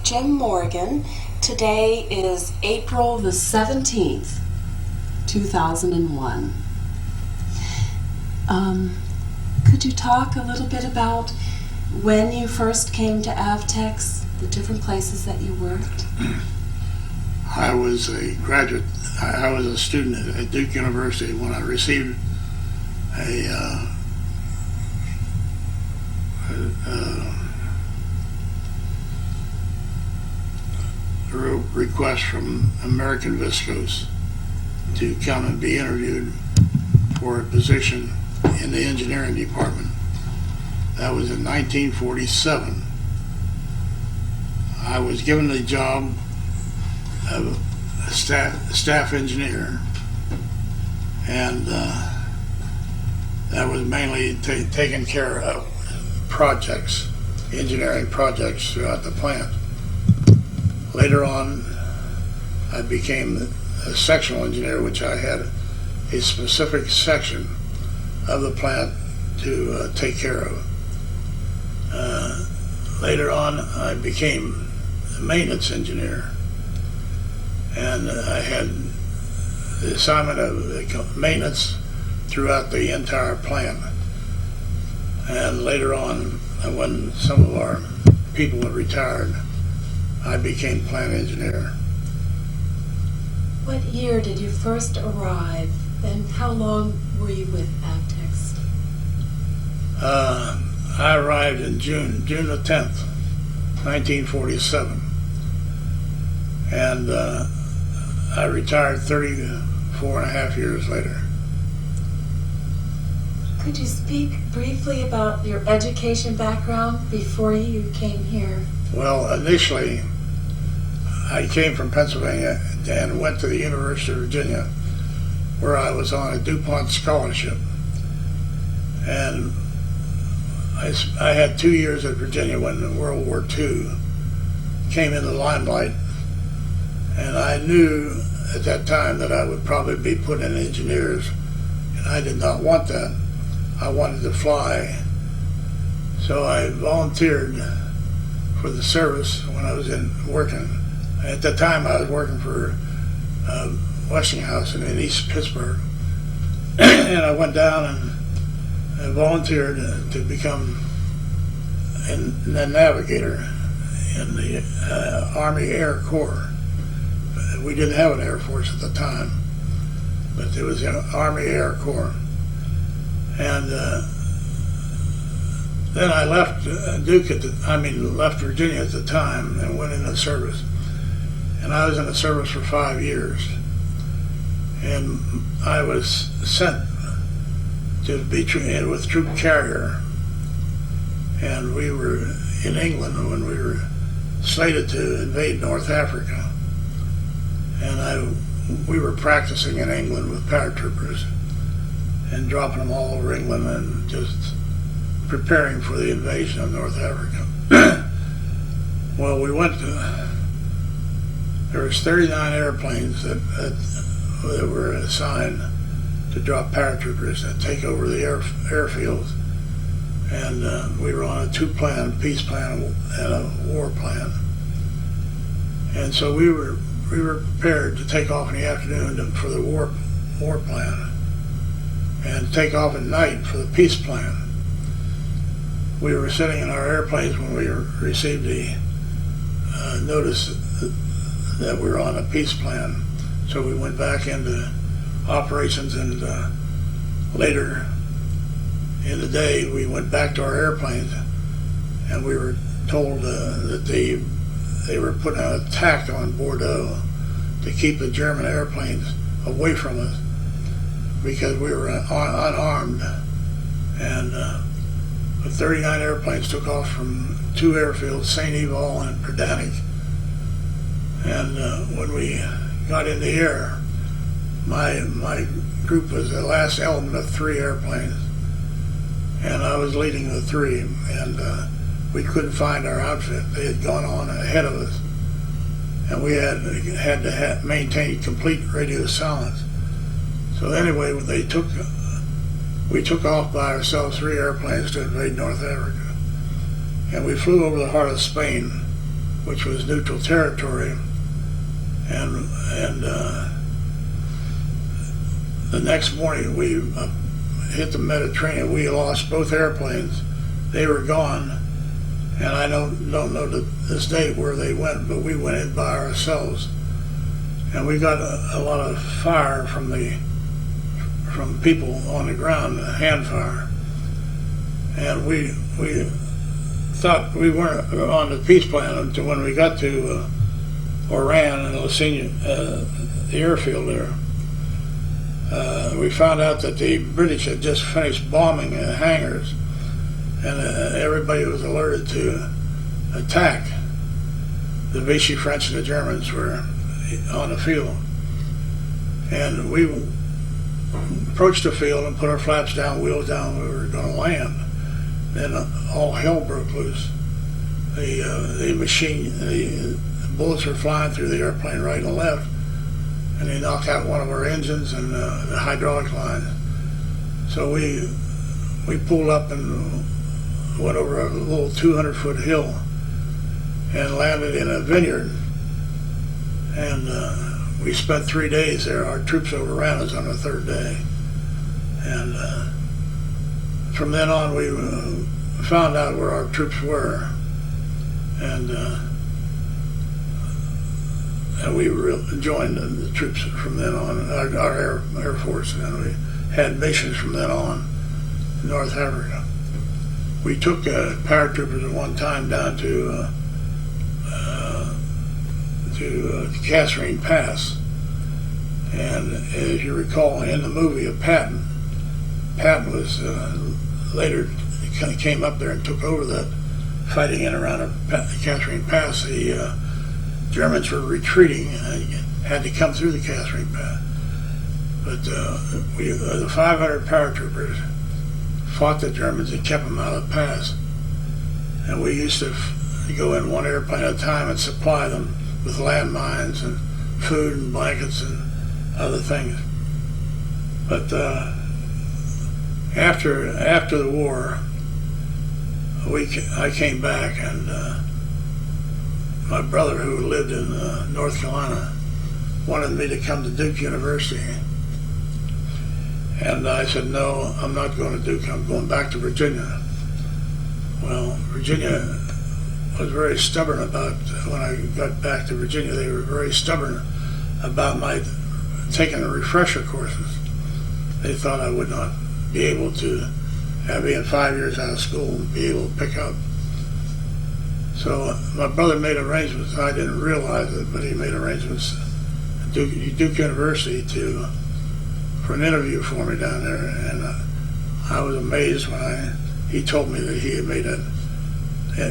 Jim Morgan. Today is April the 17th, 2001. Could you talk a little bit about when you first came to Avtex, the different places that you worked? I was a graduate. I was a student at Duke University when I received a request from American Viscose to come and be interviewed for a position in the engineering department. That was in 1947. I was given the job of a staff engineer, and that was mainly taking care of projects, engineering projects throughout the plant. Later on, I became a sectional engineer, which I had a specific section of the plant to take care of. Later on, I became a maintenance engineer, and I had the assignment of maintenance throughout the entire plant. And later on, when some of our people had retired, I became plant engineer. What year did you first arrive, and how long were you with Avtex? I arrived in June the 10th, 1947. And I retired 34 and a half years later. Could you speak briefly about your education background before you came here? Well, initially, I came from Pennsylvania and went to the University of Virginia, where I was on a DuPont scholarship. And I had 2 years at Virginia when World War II came in the limelight. And I knew at that time that I would probably be put in engineers, and I did not want that. I wanted to fly. So I volunteered for the service when I was working. At the time I was working for Westinghouse in East Pittsburgh. And I went down and I volunteered to become a navigator in the Army Air Corps. We didn't have an Air Force at the time, but there was an Army Air Corps. And then I left left Virginia at the time and went into service. And I was in the service for 5 years. And I was sent to be with Troop Carrier. And we were in England when we were slated to invade North Africa. And we were practicing in England with paratroopers and dropping them all over England and just preparing for the invasion of North Africa. Well, there was 39 airplanes that were assigned to drop paratroopers and take over the airfields. And we were on a two-plan, peace plan and a war plan. And so we were prepared to take off in the afternoon for the war plan and take off at night for the peace plan. We were sitting in our airplanes when we received the notice that we were on a peace plan. So we went back into operations, and later in the day we went back to our airplanes, and we were told that they were putting an attack on Bordeaux to keep the German airplanes away from us because we were unarmed. And the 39 airplanes took off from two airfields, St. Evol and Perdanik. And when we got in the air, my group was the last element of 3 airplanes, and I was leading the 3, and we couldn't find our outfit. They had gone on ahead of us, and we had to maintain complete radio silence. So anyway, we took off by ourselves, 3 airplanes to invade North Africa, and we flew over the heart of Spain which was neutral territory, and the next morning we hit the Mediterranean. We lost both airplanes. They were gone, and I don't know to this day where they went, but we went in by ourselves, and we got a lot of fire from people on the ground, hand fire, and we thought we weren't on the peace plan until when we got to Oran and Lasenia, the airfield there. We found out that the British had just finished bombing hangars, and everybody was alerted to attack. The Vichy French and the Germans were on the field, and we approached the field and put our flaps down, wheels down. We were going to land. Then all hell broke loose. The bullets were flying through the airplane right and left, and they knocked out one of our engines and the hydraulic line. So we pulled up and went over a little 200-foot hill and landed in a vineyard. And we spent 3 days there. Our troops overran us on the third day. And from then on, we found out where our troops were. And we joined the troops from then on, our Air Force, and we had missions from then on in North Africa. We took paratroopers at one time down to Kasserine Pass, and as you recall, in the movie of Patton was later came up there and took over that fighting in around Kasserine Pass. The Germans were retreating and had to come through the Kasserine Pass. But the 500 paratroopers fought the Germans and kept them out of the pass. And we used to go in one airplane at a time and supply them with landmines and food and blankets and other things. But after the war, I came back, and my brother, who lived in North Carolina, wanted me to come to Duke University. And I said, no, I'm not going to Duke, I'm going back to Virginia. Well, Virginia was very stubborn about, when I got back to Virginia, they were very stubborn about my taking the refresher courses. They thought I would not be able to, being 5 years out of school, and be able to pick up. So my brother made arrangements. I didn't realize it, but he made arrangements at Duke University for an interview for me down there, and I was amazed when he told me that he had made an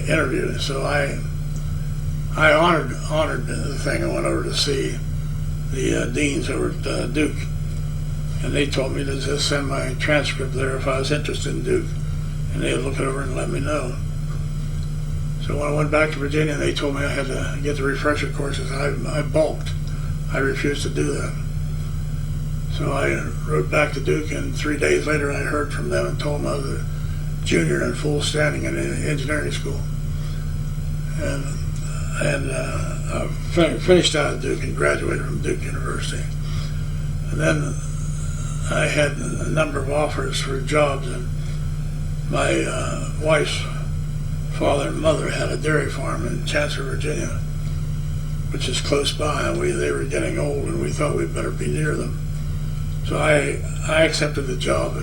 interview. So I honored the thing. I went over to see the deans over at Duke, and they told me to just send my transcript there if I was interested in Duke, and they'd look it over and let me know. So when I went back to Virginia, they told me I had to get the refresher courses. I balked. I refused to do that. So I rode back to Duke, and 3 days later I heard from them and told them I was a junior in full standing in engineering school. And I finished out at Duke and graduated from Duke University. And then I had a number of offers for jobs, and my wife's father and mother had a dairy farm in Chancellor, Virginia, which is close by, and they were getting old, and we thought we'd better be near them. So I accepted the job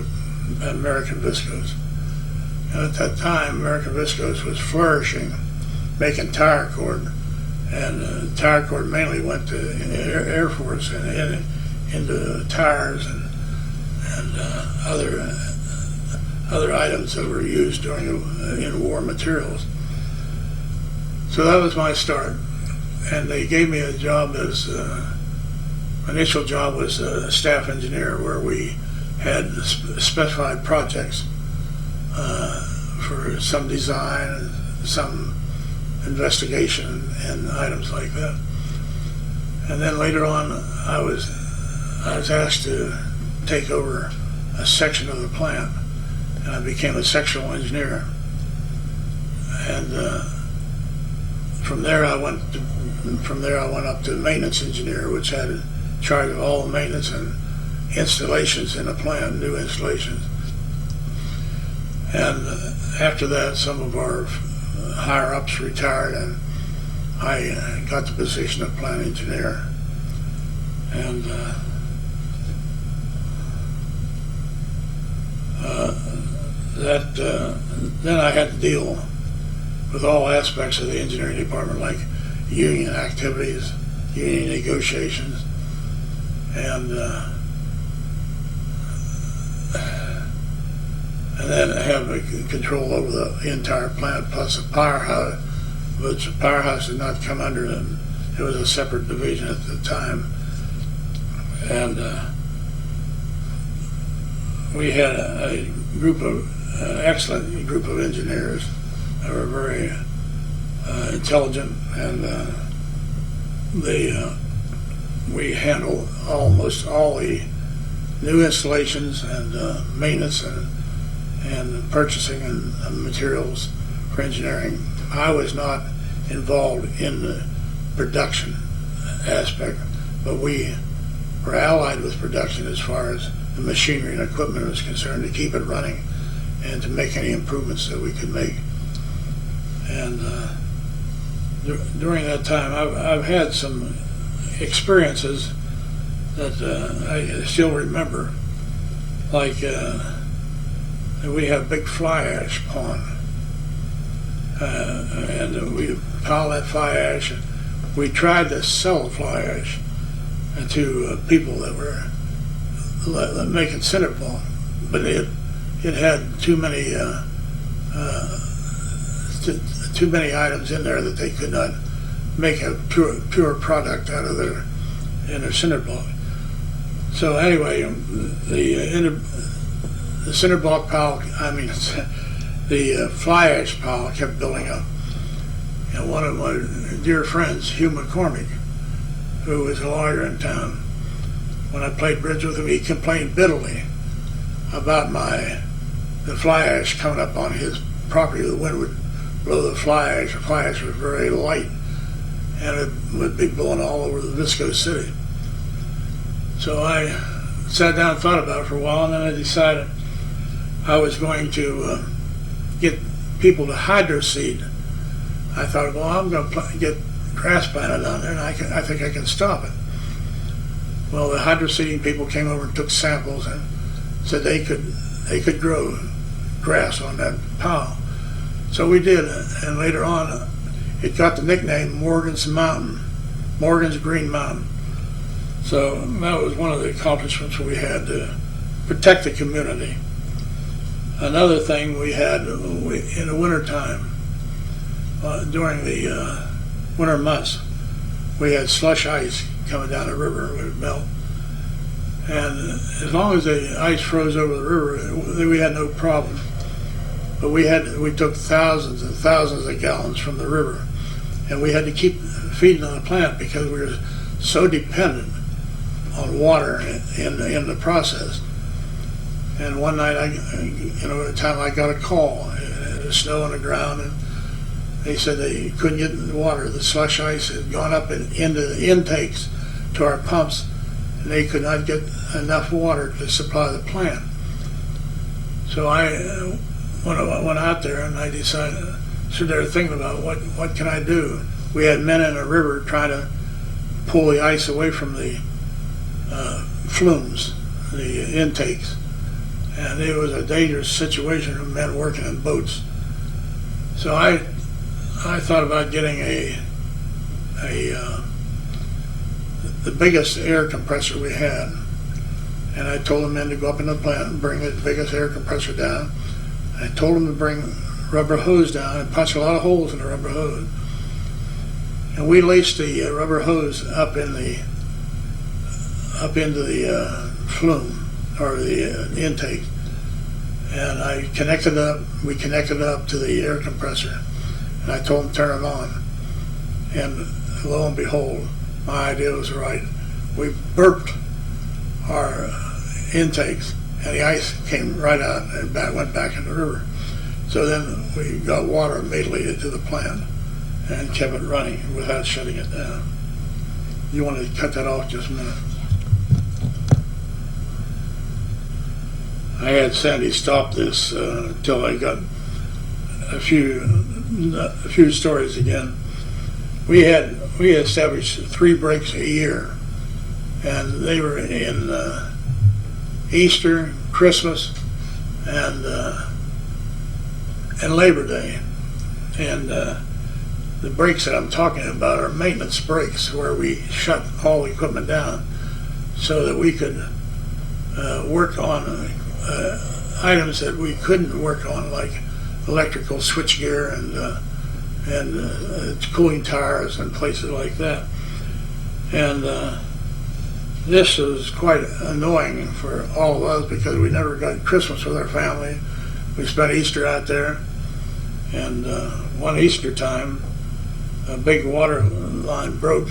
at American Viscose. And at that time, American Viscose was flourishing, making tire cord, and tire cord mainly went to Air Force and into tires and other items that were used in war materials. So that was my start, and they gave me a job as initial job was a staff engineer, where we had specified projects for some design and some investigation and items like that. And then later on, I was asked to take over a section of the plant, and I became a sectional engineer. And from there I went up to maintenance engineer, which had charge of all the maintenance and installations in the plant, new installations. And after that, some of our higher ups retired, and I got the position of plant engineer. And then I had to deal with all aspects of the engineering department, like union activities, union negotiations, and then have control over the entire plant, plus the powerhouse, which the powerhouse did not come under them. It was a separate division at the time. And we had a group of excellent group of engineers that were very intelligent, and we handled almost all the new installations and maintenance and purchasing and materials for engineering. I was not involved in the production aspect, but we were allied with production as far as the machinery and equipment was concerned, to keep it running and to make any improvements that we could make. And during that time, I've had some experiences that I still remember, like we have a big fly ash pond, and we pile that fly ash, and we tried to sell the fly ash to people that were making cinder block, but it had too many items in there that they could not make a pure product out of their cinder block. So anyway, the cinder block pile, the fly ash pile kept building up. And one of my dear friends, Hugh McCormick, who was a lawyer in town, when I played bridge with him, he complained bitterly about the fly ash coming up on his property. The wind would blow the fly ash. The fly ash was very light, and it would be blowing all over the Visco City. So I sat down and thought about it for a while, and then I decided I was going to get people to hydroseed. I thought, well, I'm going to get grass planted on there, and I think I can stop it. Well, the hydroseeding people came over and took samples and said they could grow grass on that pile. So we did, and later on, it got the nickname Morgan's Mountain, Morgan's Green Mountain. So that was one of the accomplishments we had to protect the community. Another thing we had in the wintertime, during the winter months, we had slush ice coming down the river. It would melt. And as long as the ice froze over the river, we had no problem. But we took thousands and thousands of gallons from the river, and we had to keep feeding on the plant because we were so dependent on water in the process. And one night, at a time I got a call. It was snow on the ground, and they said they couldn't get the water. The slush ice had gone up into the intakes to our pumps, and they could not get enough water to supply the plant. So I went out there, and I decided, stood there thinking about what can I do. We had men in the river trying to pull the ice away from the flumes, the intakes, and it was a dangerous situation for men working in boats. So I thought about getting the biggest air compressor we had, and I told the men to go up in the plant and bring the biggest air compressor down. I told them to bring rubber hose down and punch a lot of holes in the rubber hose. And we laced the rubber hose up into the flume, or the intake. And we connected it up to the air compressor. And I told them to turn it on. And lo and behold, my idea was right. We burped our intakes, and the ice came right out and went back in the river. So then we got water immediately into the plant. and kept it running without shutting it down. You want to cut that off just a minute? I had Sandy stop this until I got a few stories again. We established 3 breaks a year, and they were in Easter, Christmas, and Labor Day. And the breaks that I'm talking about are maintenance breaks, where we shut all the equipment down so that we could work on items that we couldn't work on, like electrical switchgear and cooling tires and places like that. And this was quite annoying for all of us because we never got Christmas with our family. We spent Easter out there, and one Easter time, a big water line broke,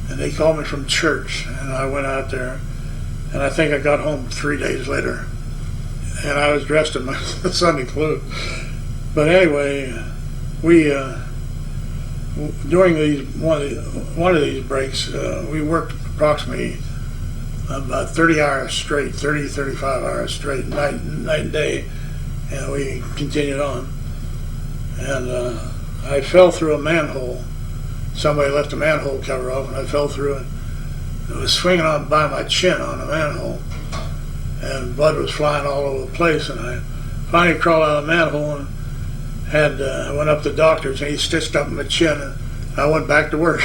and they called me from church, and I went out there, and I think I got home 3 days later, and I was dressed in my Sunday clothes. But anyway, we during one of these breaks, we worked approximately about 30 hours straight, 35 hours straight, night and day, and we continued on. And I fell through a manhole. Somebody left a manhole cover off, and I fell through it. It was swinging on by my chin on the manhole, and blood was flying all over the place. And I finally crawled out of the manhole and I went up to the doctor's, and he stitched up my chin, and I went back to work.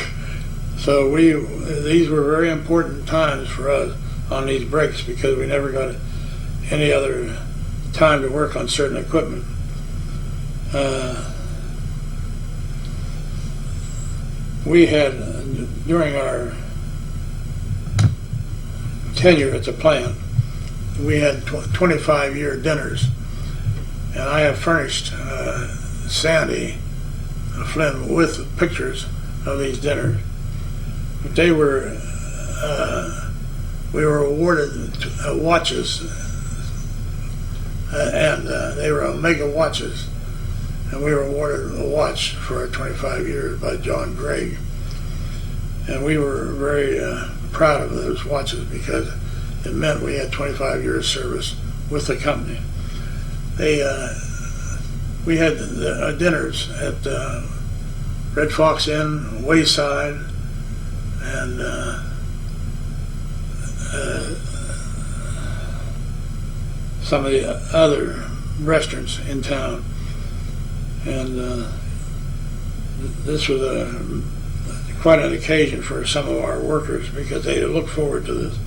So these were very important times for us on these breaks because we never got any other time to work on certain equipment. We had, during our tenure at the plant, we had 25-year dinners, and I have furnished Sandy Flynn with pictures of these dinners. But they were, we were awarded watches, and they were Omega watches, and we were awarded a watch for our 25 years by John Gregg. And we were very proud of those watches because it meant we had 25 years service with the company. We had dinners at Red Fox Inn, Wayside, and some of the other restaurants in town. And this was quite an occasion for some of our workers because they look forward to this.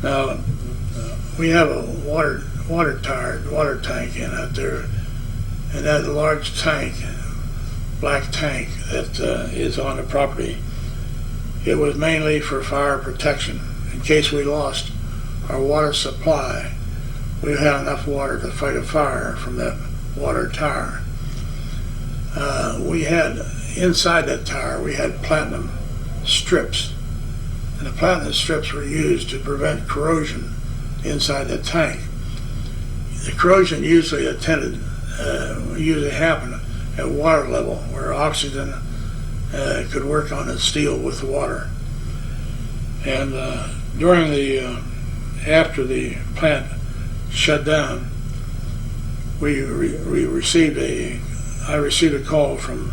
Now, we have a water tank in out there, and that large tank, black tank that is on the property, it was mainly for fire protection. In case we lost our water supply, we had enough water to fight a fire from that water tower. We had, inside that tower, we had platinum strips, and the platinum strips were used to prevent corrosion inside the tank. The corrosion usually happened at water level, where oxygen could work on the steel with the water. And during after the plant shut down, I received a call from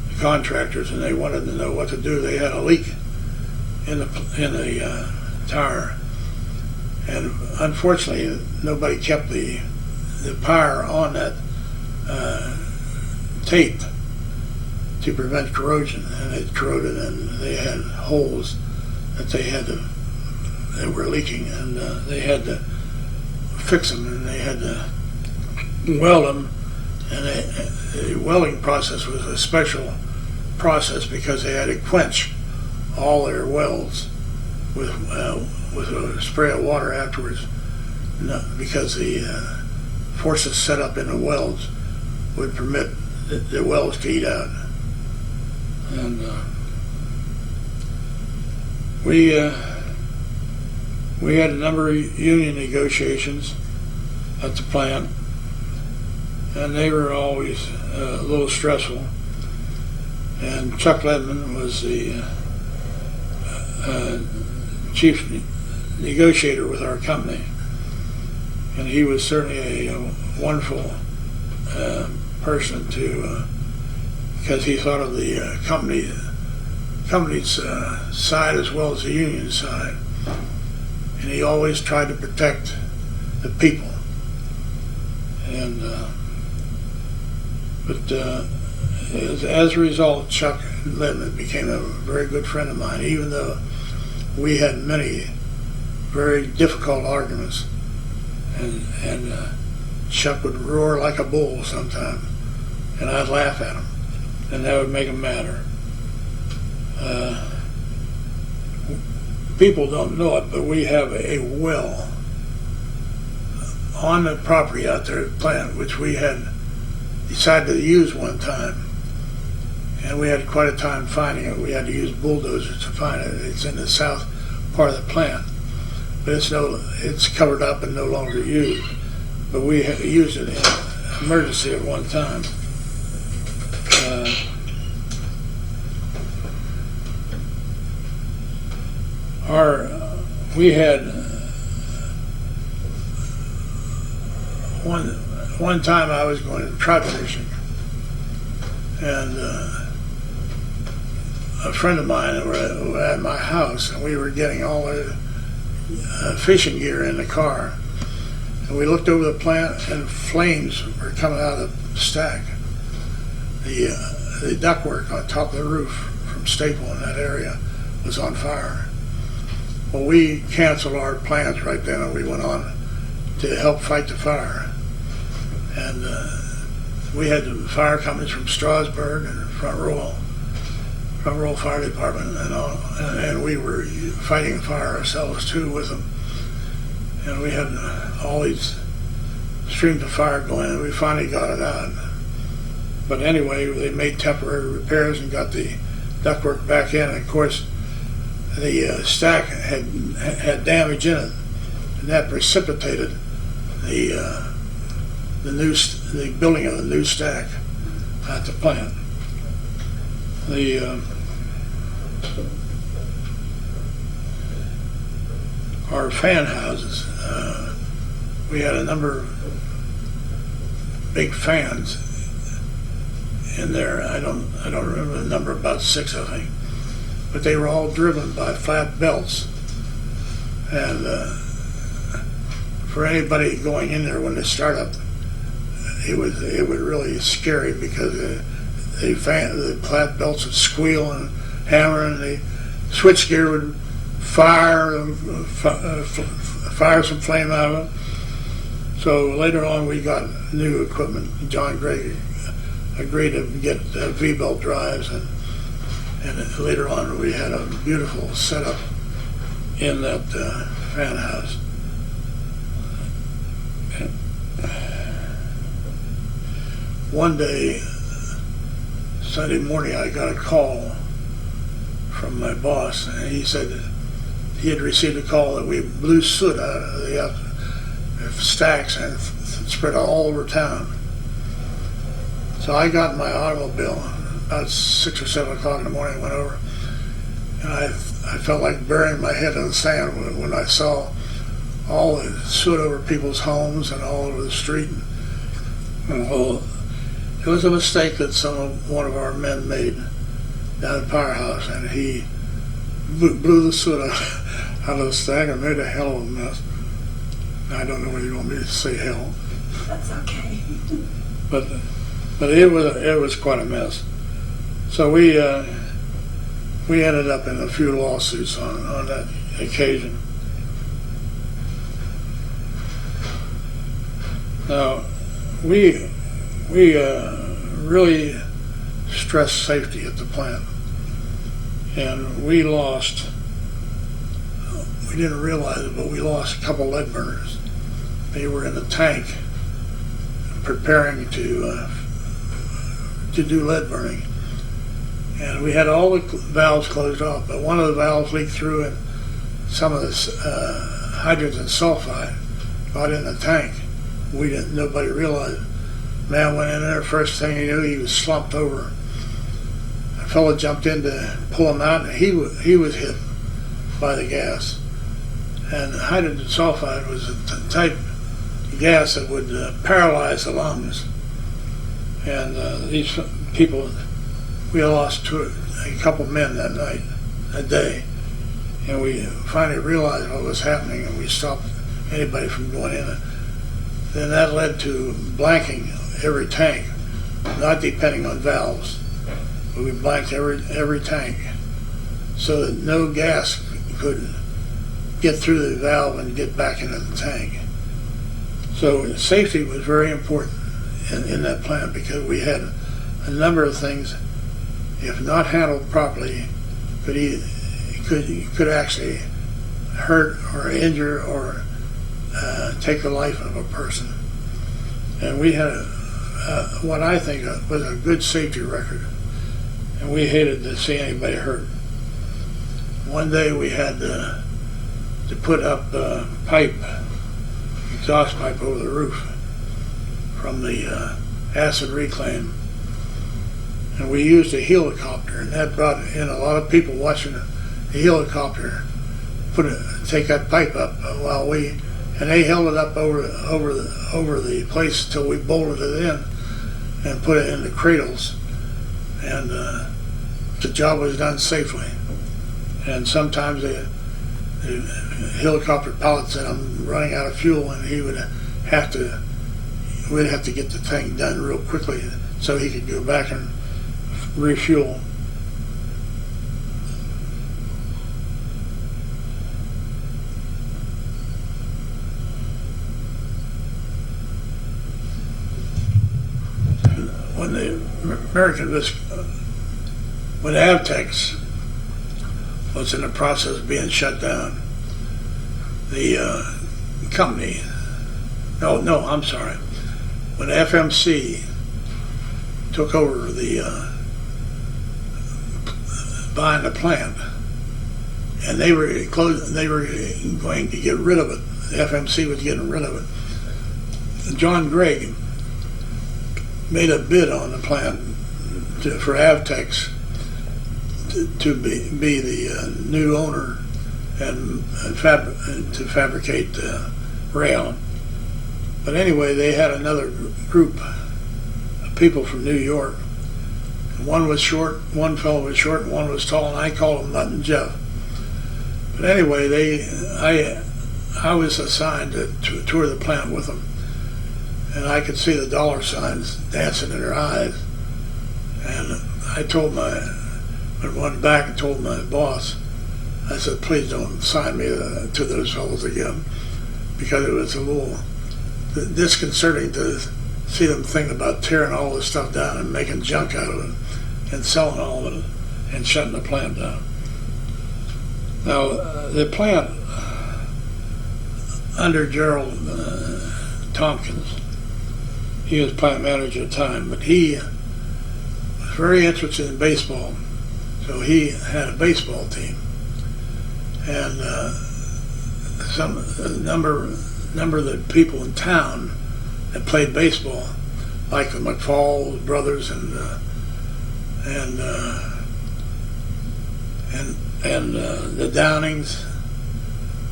the contractors, and they wanted to know what to do. They had a leak in the tower, and unfortunately nobody kept the power on that tape to prevent corrosion, and it corroded, and they had holes that they were leaking, and they had to fix them, and they had to weld them. And the welding process was a special process because they had to quench all their welds with a spray of water afterwards, because the forces set up in the welds would permit the welds to eat out. And we had a number of union negotiations at the plant, and they were always a little stressful. And Chuck Ledman was the chief negotiator with our company, and he was certainly a wonderful person to, because he thought of the company's side as well as the union side, and he always tried to protect the people. And as a result, Chuck Ledman became a very good friend of mine, even though we had many very difficult arguments, and Chuck would roar like a bull sometimes, and I'd laugh at him, and that would make him madder. People don't know it, but we have a well on the property out there at the plant, which we had decided to use one time, and we had quite a time finding it. We had to use bulldozers to find it. It's in the south part of the plant, but it's covered up and no longer used. But we used it in emergency at one time. We had one time I was going trout fishing, and a friend of mine were at my house, and we were getting all the fishing gear in the car, and we looked over the plant, and flames were coming out of the stack. The ductwork on top of the roof from Staple in that area was on fire. Well, we canceled our plans right then, and we went on to help fight the fire. And we had the fire companies from Strasburg and Front Royal Fire Department, and we were fighting the fire ourselves too with them. And we had all these streams of fire going, and we finally got it out. But anyway, they made temporary repairs and got the ductwork back in. And of course, the stack had damage in it, and that precipitated the building of the new stack at the plant. Our fan houses, we had a number of big fans in there. I don't remember the number, about 6 I think, but they were all driven by flat belts. And for anybody going in there when they start up, it was really scary, because the flat belts would squeal and hammer, and the switchgear would fire some flame out of it. So later on we got new equipment. John Gray agreed to get V-belt drives, and later on we had a beautiful setup in that fan house. One day, Sunday morning, I got a call from my boss, and he said that he had received a call that we blew soot out of the stacks and spread all over town. So I got in my automobile about 6 or 7 o'clock in the morning, went over, and I felt like burying my head in the sand when I saw all the soot over people's homes and all over the street. Well, it was a mistake that one of our men made down at Powerhouse, and he blew the soot out of the stack and made a hell of a mess. I don't know whether you want me to say hell. That's okay. But it was quite a mess. So we ended up in a few lawsuits on that occasion. Now, we really stressed safety at the plant, and we didn't realize it, but we lost a couple lead burners. They were in the tank preparing to do lead burning, and we had all the valves closed off, but one of the valves leaked through, and some of the hydrogen sulfide got in the tank. Nobody realized it. Man went in there, first thing he knew, he was slumped over. I fellow jumped in to pull him out, and he was hit by the gas. And hydrogen sulfide was a type of gas that would paralyze the lungs. And these people, we lost a couple men that day. And we finally realized what was happening, and we stopped anybody from going in. Then that led to blanking every tank, not depending on valves. But we blanked every tank so that no gas could get through the valve and get back into the tank. So safety was very important in that plant, because we had a number of things, if not handled properly, could actually hurt or injure or take the life of a person. And we had what I think was a good safety record, and we hated to see anybody hurt. One day we had to put up exhaust pipe over the roof from the acid reclaim, and we used a helicopter, and that brought in a lot of people watching the helicopter take that pipe up and they held it up over the place till we bolted it in and put it in the cradles, and the job was done safely. And sometimes the helicopter pilot said, "I'm running out of fuel," and we'd have to get the thing done real quickly so he could go back and refuel. When the when Avtex was in the process of being shut down, the company, I'm sorry, when FMC took over buying the plant, and they were going to get rid of it. The FMC was getting rid of it. John Gregg made a bid on the plant for Avtex to be the new owner and to fabricate rail. But anyway, they had another group of people from New York. One was short, one fellow was short, and one was tall, and I called him Nut and Jeff. But anyway, I was assigned to tour the plant with them, and I could see the dollar signs dancing in their eyes. And I went back and told my boss, I said, "Please don't sign me to those fellows again," because it was a little disconcerting to see them thinking about tearing all this stuff down and making junk out of it and selling all of it and shutting the plant down. Now, the plant under Gerald Tompkins, he was plant manager at the time, but he was very interested in baseball, so he had a baseball team, and a number of the people in town that played baseball, like the McFall brothers and the Downings,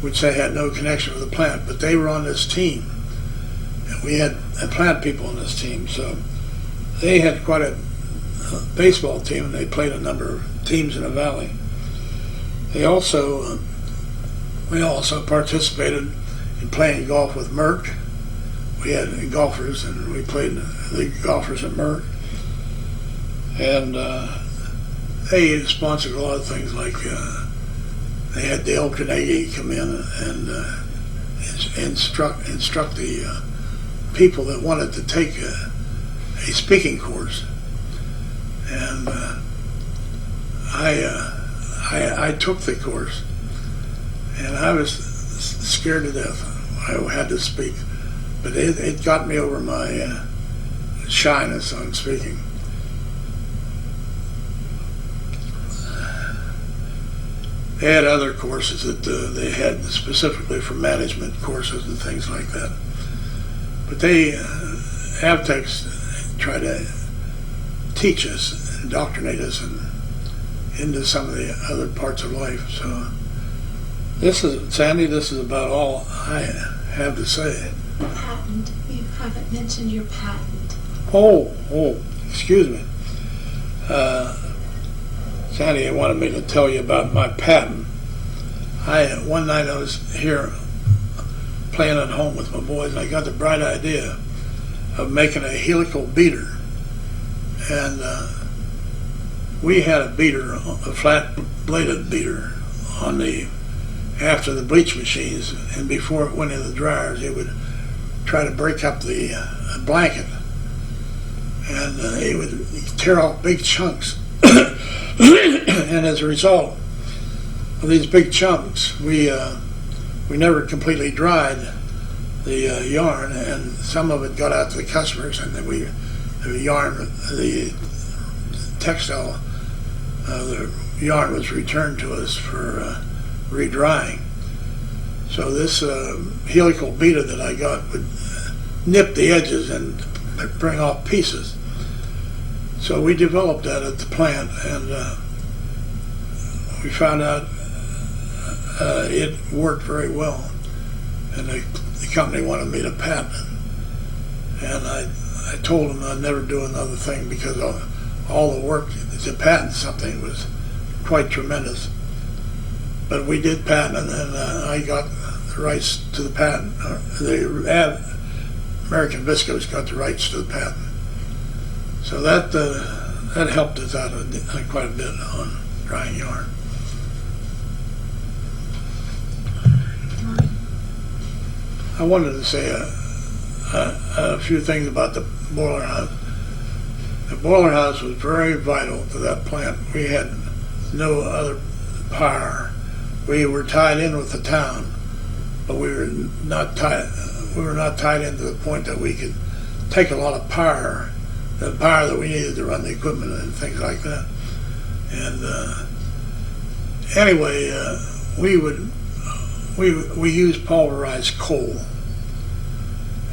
which they had no connection with the plant, but they were on this team, and we had plant people on this team, so they had quite a baseball team, and they played a number of teams in the valley. We also participated in playing golf with Merck. We had golfers, and we played the golfers at Merck, and they sponsored a lot of things, like they had Dale Carnegie come in and instruct the people that wanted to take a speaking course, and I took the course, and I was scared to death. I had to speak, but it got me over my shyness on speaking. They had other courses that they had specifically for management courses and things like that. But Avtex tried to teach us, indoctrinate us, and into some of the other parts of life. So Sandy, this is about all I have to say. Patent. You haven't mentioned your patent. Oh, excuse me. Sandy wanted me to tell you about my patent. One night I was here playing at home with my boys, and I got the bright idea of making a helical beater. And we had a beater, a flat-bladed beater, after the bleach machines, and before it went in the dryers, it would try to break up the blanket, and it would tear off big chunks. And as a result of these big chunks, we never completely dried the yarn, and some of it got out to the customers, and then the textile, the yarn was returned to us for redrying. So this helical beater that I got would nip the edges and bring off pieces. So we developed that at the plant, and we found out it worked very well, and the company wanted me to patent it. And I told them I'd never do another thing because all the work to patent something was quite tremendous. But we did patent, and then I got the rights to the patent. The American Viscose got the rights to the patent. So that helped us out quite a bit on drying yarn. I wanted to say a few things about the boiler house. The boiler house was very vital to that plant. We had no other power. We were tied in with the town, but we were not tied in to the point that we could take a lot of power, the power that we needed to run the equipment and things like that. And anyway, we used pulverized coal,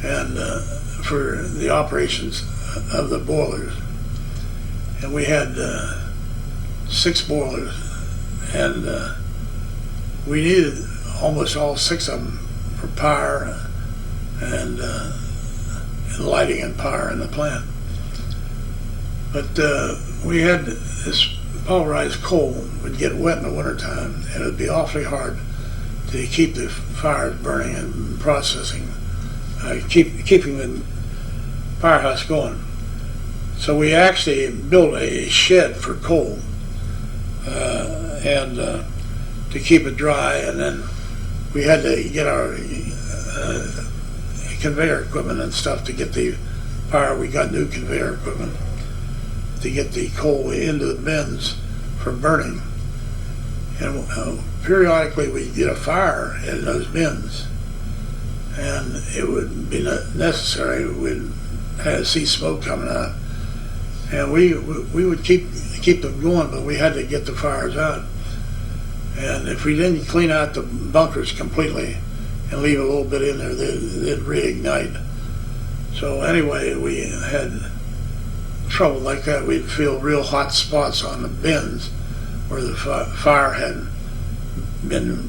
and for the operations of the boilers, and we had 6 boilers, and we needed almost all 6 of them for power and lighting and power in the plant. But we had this pulverized coal would get wet in the wintertime, and it would be awfully hard to keep the fires burning and processing, keeping the firehouse going. So we actually built a shed for coal and to keep it dry, and then we had to get our conveyor equipment and stuff to get the fire. We got new conveyor equipment to get the coal into the bins for burning. And periodically we'd get a fire in those bins, and it would be necessary. We'd see smoke coming out, and we would keep them going, but we had to get the fires out. And if we didn't clean out the bunkers completely and leave a little bit in there, they'd reignite. So anyway, we had trouble like that. We'd feel real hot spots on the bins where the fire had been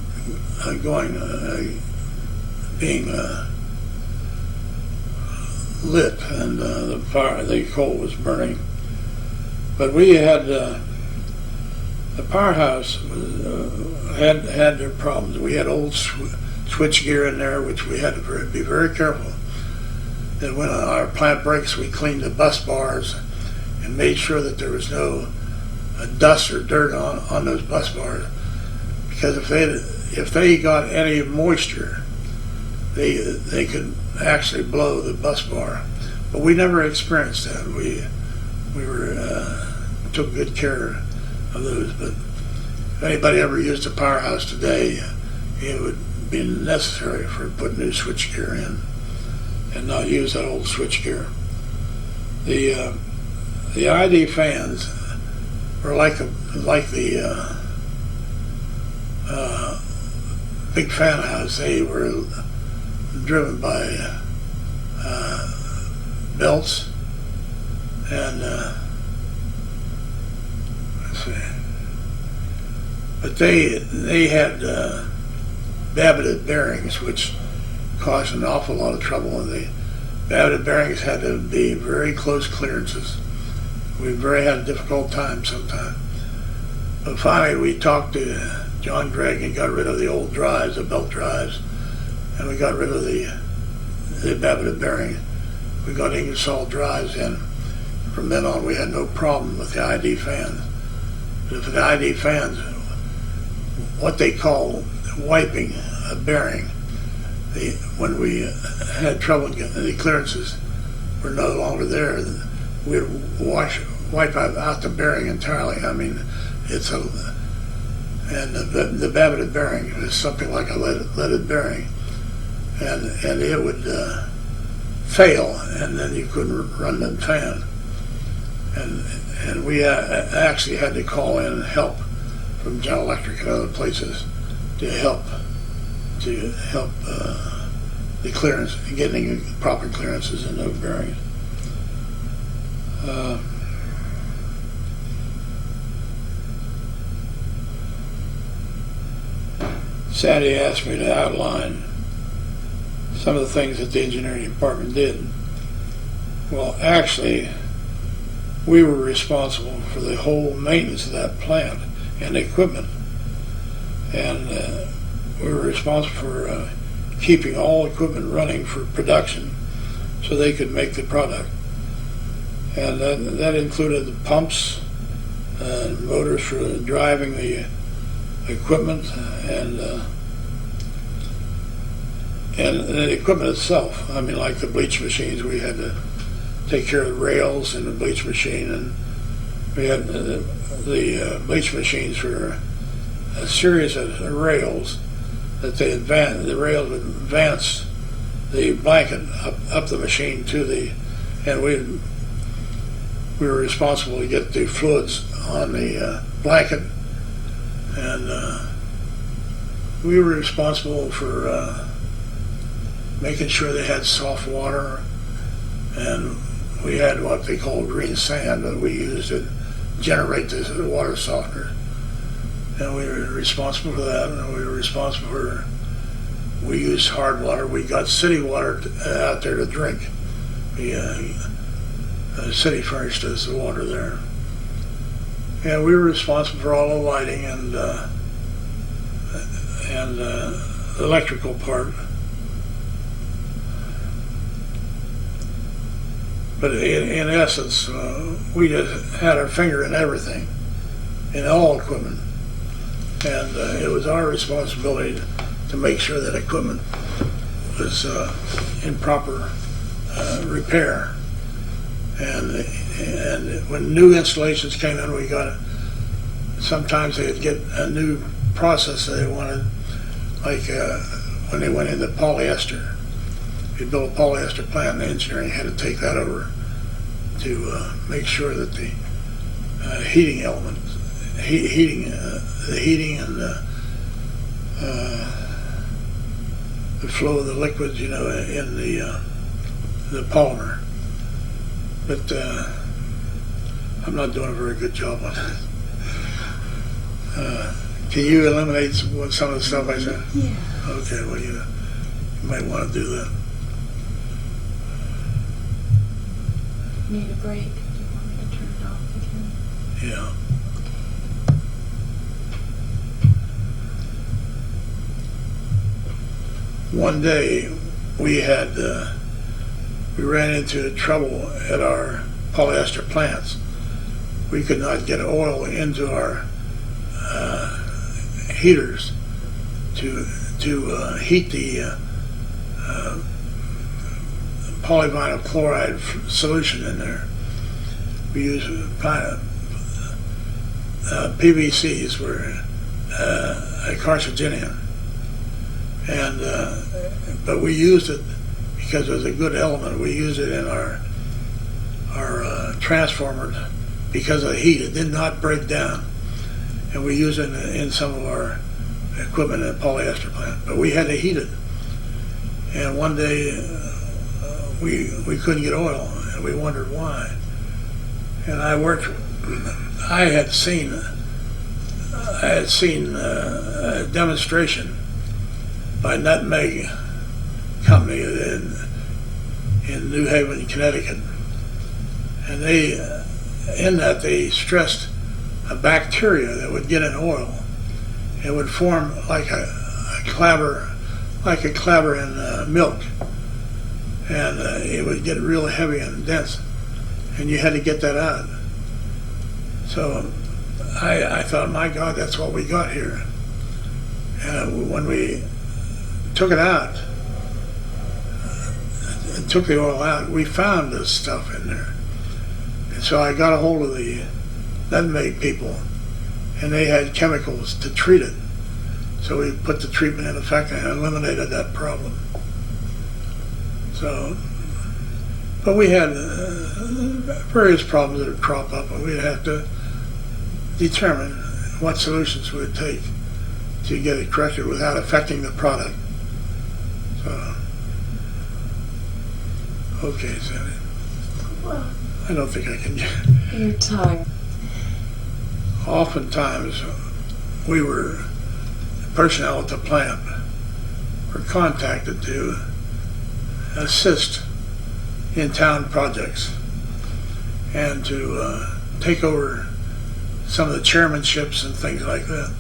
being lit, and the coal was burning. But we had the powerhouse had their problems. We had old switch gear in there, which we had to be very careful that when our plant breaks, we cleaned the bus bars and made sure that there was no dust or dirt on those bus bars, because if they got any moisture, they could actually blow the bus bar. But we never experienced that. We took good care of those. But if anybody ever used a powerhouse today, it would be necessary for putting new switchgear in and not use that old switchgear. The ID fans were like the big fan house. They were driven by belts, and let's see, But they had babbited bearings, which caused an awful lot of trouble, and the babbited bearings had to be very close clearances. We had a difficult time sometimes. But finally we talked to John Gregg and got rid of the old drives, the belt drives, and we got rid of the babbited bearing. We got Ingersoll drives in. From then on we had no problem with the ID fans. But for the ID fans, what they call wiping a bearing, when we had trouble getting the clearances were no longer there, we'd wipe out the bearing entirely. I mean, and the babbited bearing is something like a leaded bearing, and it would fail, and then you couldn't run the fan. And we actually had to call in help from General Electric and other places to help the clearance, getting proper clearances in those bearings. Sandy asked me to outline some of the things that the engineering department did. Well, actually, we were responsible for the whole maintenance of that plant and equipment, and we were responsible for keeping all equipment running for production so they could make the product. And that included the pumps, motors for driving the equipment, and the equipment itself. I mean, like the bleach machines, we had to take care of the rails in the bleach machine, and we had the bleach machines were a series of rails that the rails would advance the blanket up the machine to and we were responsible to get the fluids on the blanket, and we were responsible for making sure they had soft water, and we had what they called green sand that we used to generate the water softener, and we were responsible for that. And we were responsible for, we used hard water. We got city water out there to drink. The city furnished us the water there, and we were responsible for all the lighting and the electrical part. But in essence, we just had our finger in everything, in all equipment, and it was our responsibility to make sure that equipment was in proper repair. And when new installations came in, sometimes they'd get a new process they wanted, like when they went into polyester. We built a polyester plant, and the engineering had to take that over to make sure that the heating element, the heating and the flow of the liquids, in the polymer. But I'm not doing a very good job on it. Can you eliminate some of the stuff I said? Yeah. Okay, well, you might want to do that. Need a break? Do you want me to turn it off again? Yeah. One day we ran into trouble at our polyester plants. We could not get oil into our heaters to heat the polyvinyl chloride solution in there. We used PVCs were a carcinogen, and but we used it because it was a good element. We used it in our transformers because of the heat. It did not break down, and we used it in some of our equipment in the polyester plant. But we had to heat it, and one day we couldn't get oil, and we wondered why. And I had seen I had seen a demonstration by Nutmeg Company in New Haven, Connecticut, and they stressed a bacteria that would get in oil. It would form like a clabber in milk, and it would get real heavy and dense, and you had to get that out. So I thought, my God, that's what we got here. And when we took it out, and took the oil out, we found this stuff in there. And so I got a hold of the Nutmeg people, and they had chemicals to treat it. So we put the treatment in effect and eliminated that problem. So, but we had various problems that would crop up, and we'd have to determine what solutions we would take to get it corrected without affecting the product. So, okay, Sandy. Well, I don't think I can. your time. Oftentimes, personnel at the plant were contacted to assist in town projects and to take over some of the chairmanships and things like that.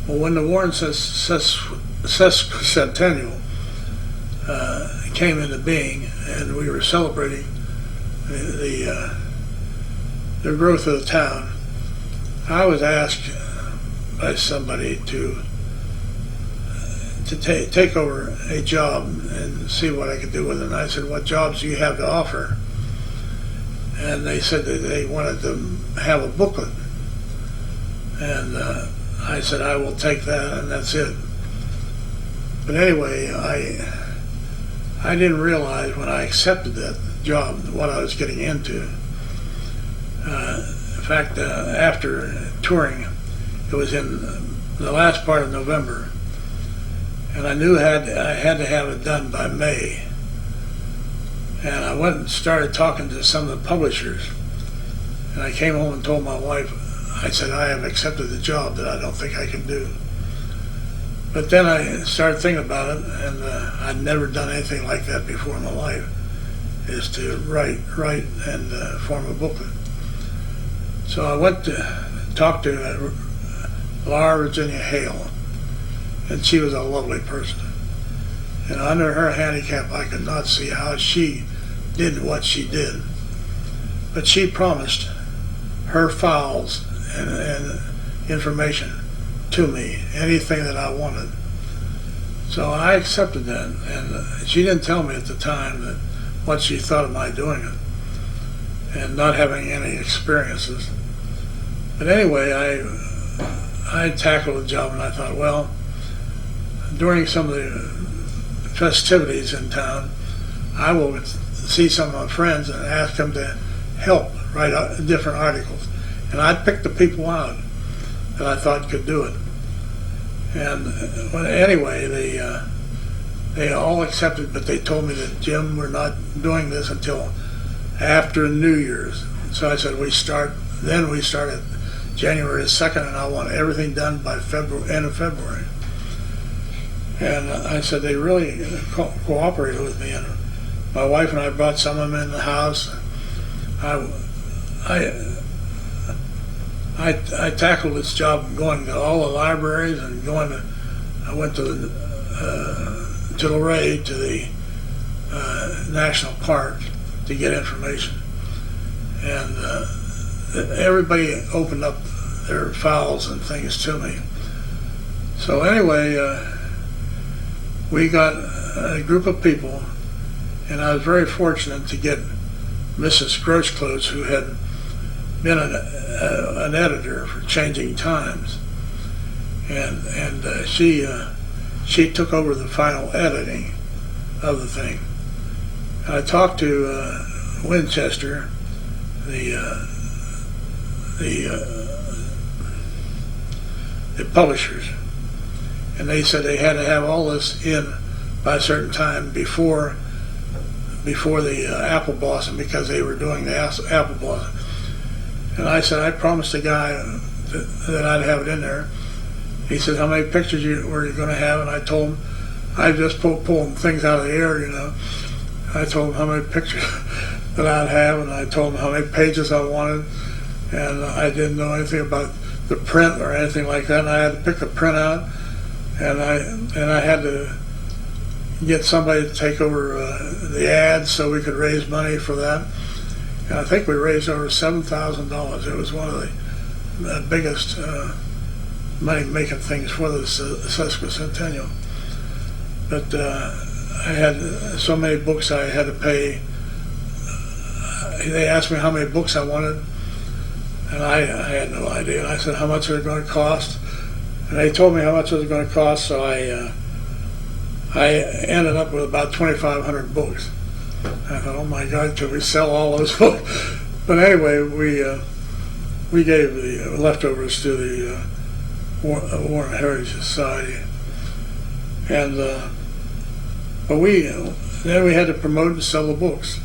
Well, when the Warren Sesquicentennial came into being and we were celebrating the growth of the town, I was asked by somebody to take over a job and see what I could do with it. And I said, what jobs do you have to offer? And they said that they wanted to have a booklet. And I said, I will take that, and that's it. But anyway, I didn't realize when I accepted that job what I was getting into. In fact, after touring, it was in the last part of November, and I knew I had to have it done by May. And I went and started talking to some of the publishers, and I came home and told my wife, I said, I have accepted the job that I don't think I can do. But then I started thinking about it, and I'd never done anything like that before in my life, is to write and form a booklet. So I went to talk to Laura Virginia Hale, and she was a lovely person. And under her handicap, I could not see how she did what she did. But she promised her files and information to me, anything that I wanted. So I accepted that, and she didn't tell me at the time that what she thought of my doing it, and not having any experiences. But anyway, I tackled the job, and I thought, well, during some of the festivities in town, I will see some of my friends and ask them to help write different articles. And I picked the people out that I thought could do it. And anyway, they all accepted, but they told me that, Jim, we're not doing this until after New Year's. So I said, we start at January 2nd, and I want everything done by end of February. And I said they really cooperated with me, and my wife and I brought some of them in the house. I tackled this job going to all the libraries and I went to Luray, to the National Park, to get information. And everybody opened up their files and things to me. So anyway, we got a group of people, and I was very fortunate to get Mrs. Grossclothes, who had been an editor for Changing Times, and she took over the final editing of the thing. And I talked to Winchester, the publishers, and they said they had to have all this in by a certain time before the apple blossom, because they were doing the apple blossom. And I said, I promised the guy that I'd have it in there. He said, how many pictures were you going to have? And I told him, I just pulling things out of the air, you know. I told him how many pictures that I'd have, and I told him how many pages I wanted, and I didn't know anything about the print or anything like that, and I had to pick the print out, and I had to get somebody to take over the ads so we could raise money for that. And I think we raised over $7,000. It was one of the biggest money-making things for the sesquicentennial. But I had so many books I had to pay. They asked me how many books I wanted, and I had no idea. And I said, how much are they going to cost? And they told me how much it was going to cost, so I ended up with about 2,500 books. I thought, oh my God, could we sell all those books? But anyway, we gave the leftovers to the Warren Heritage Society, and but then we had to promote and sell the books.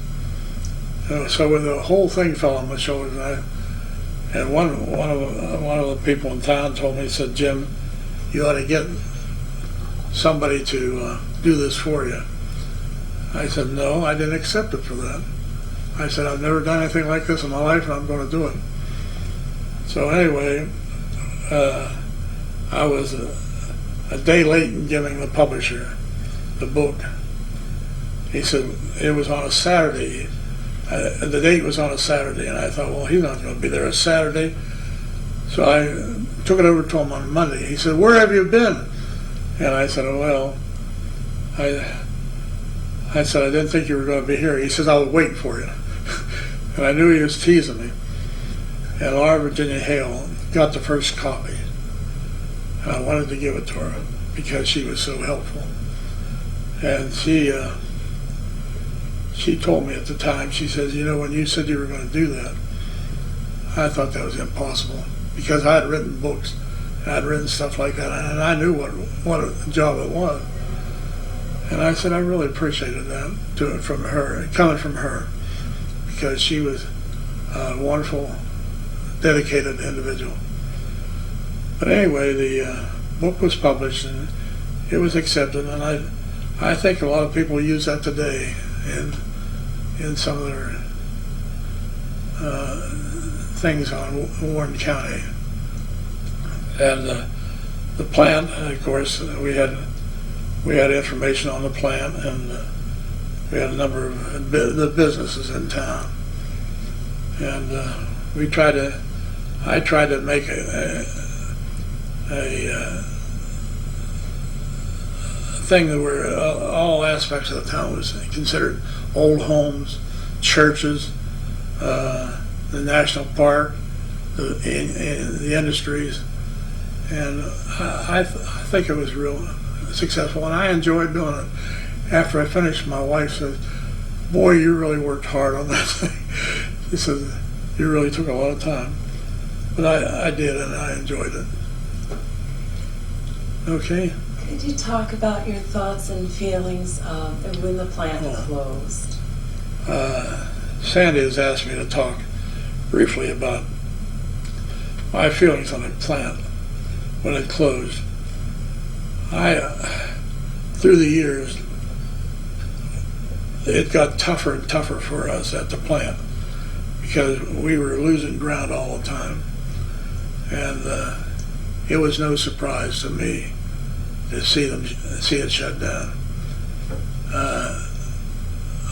So when the whole thing fell on my shoulders, and one of the people in town told me, he said, Jim, you ought to get somebody to do this for you. I said, no, I didn't accept it for that. I said, I've never done anything like this in my life, and I'm going to do it. So anyway, I was a day late in giving the publisher the book. He said it was on a Saturday. The date was on a Saturday, and I thought, well, he's not going to be there a Saturday. So I took it over to him on Monday. He said, where have you been? And I said, oh, well, I said, I didn't think you were going to be here. He says, I was waiting for you. And I knew he was teasing me. And Laura Virginia Hale got the first copy. And I wanted to give it to her because she was so helpful. And she told me at the time, she says, you know, when you said you were going to do that, I thought that was impossible because I had written books. I'd written stuff like that, and I knew what a job it was. And I said, I really appreciated that, coming from her, because she was a wonderful, dedicated individual. But anyway, the book was published, and it was accepted, and I think a lot of people use that today in some of their things on Warren County. And the plant, of course, we had information on the plant, and we had a number of the businesses in town, and I tried to make a thing that where all aspects of the town was considered old homes, churches, the national park, the industries. And I think it was real successful, and I enjoyed doing it. After I finished, my wife said, boy, you really worked hard on that thing. She said, you really took a lot of time. But I did, and I enjoyed it. Okay. Could you talk about your thoughts and feelings when the plant closed? Sandy has asked me to talk briefly about my feelings on the plant when it closed. Through the years, it got tougher and tougher for us at the plant because we were losing ground all the time. And it was no surprise to me to see it shut down.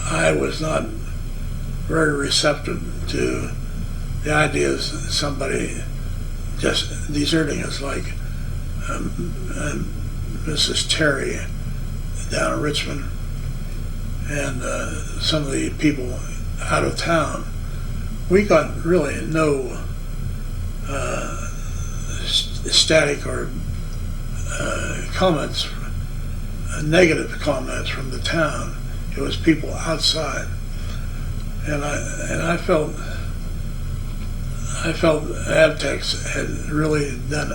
I was not very receptive to the ideas of somebody just deserting us, like Mrs. Terry down in Richmond, and some of the people out of town. We got really no static or comments, negative comments from the town. It was people outside, and I felt Avtex had really done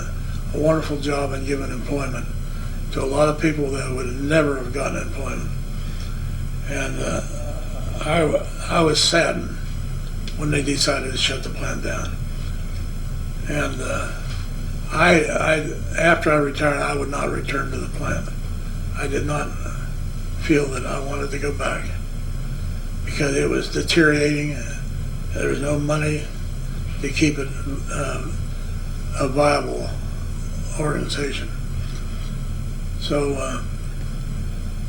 a wonderful job in giving employment to a lot of people that would never have gotten employment. And I was saddened when they decided to shut the plant down. And After I retired, I would not return to the plant. I did not feel that I wanted to go back because it was deteriorating. There was no money to keep it a viable organization. So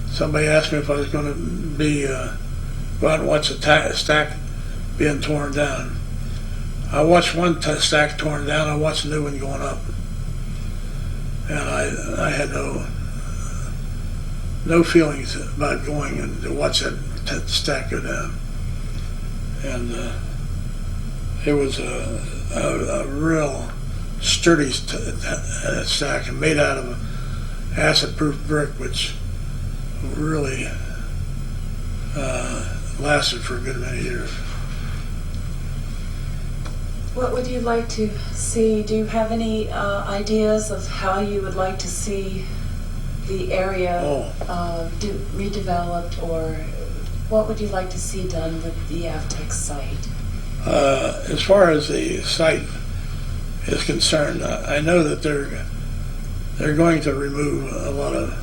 somebody asked me if I was going to go out and watch a stack being torn down. I watched one stack torn down. I watched a new one going up, and I had no feelings about going and to watch that stack go down. And it was a real sturdy stack and made out of acid-proof brick, which really lasted for a good many years. What would you like to see? Do you have any ideas of how you would like to see the area redeveloped, or what would you like to see done with the Avtex site? As far as the site is concerned, I know that they're going to remove a lot of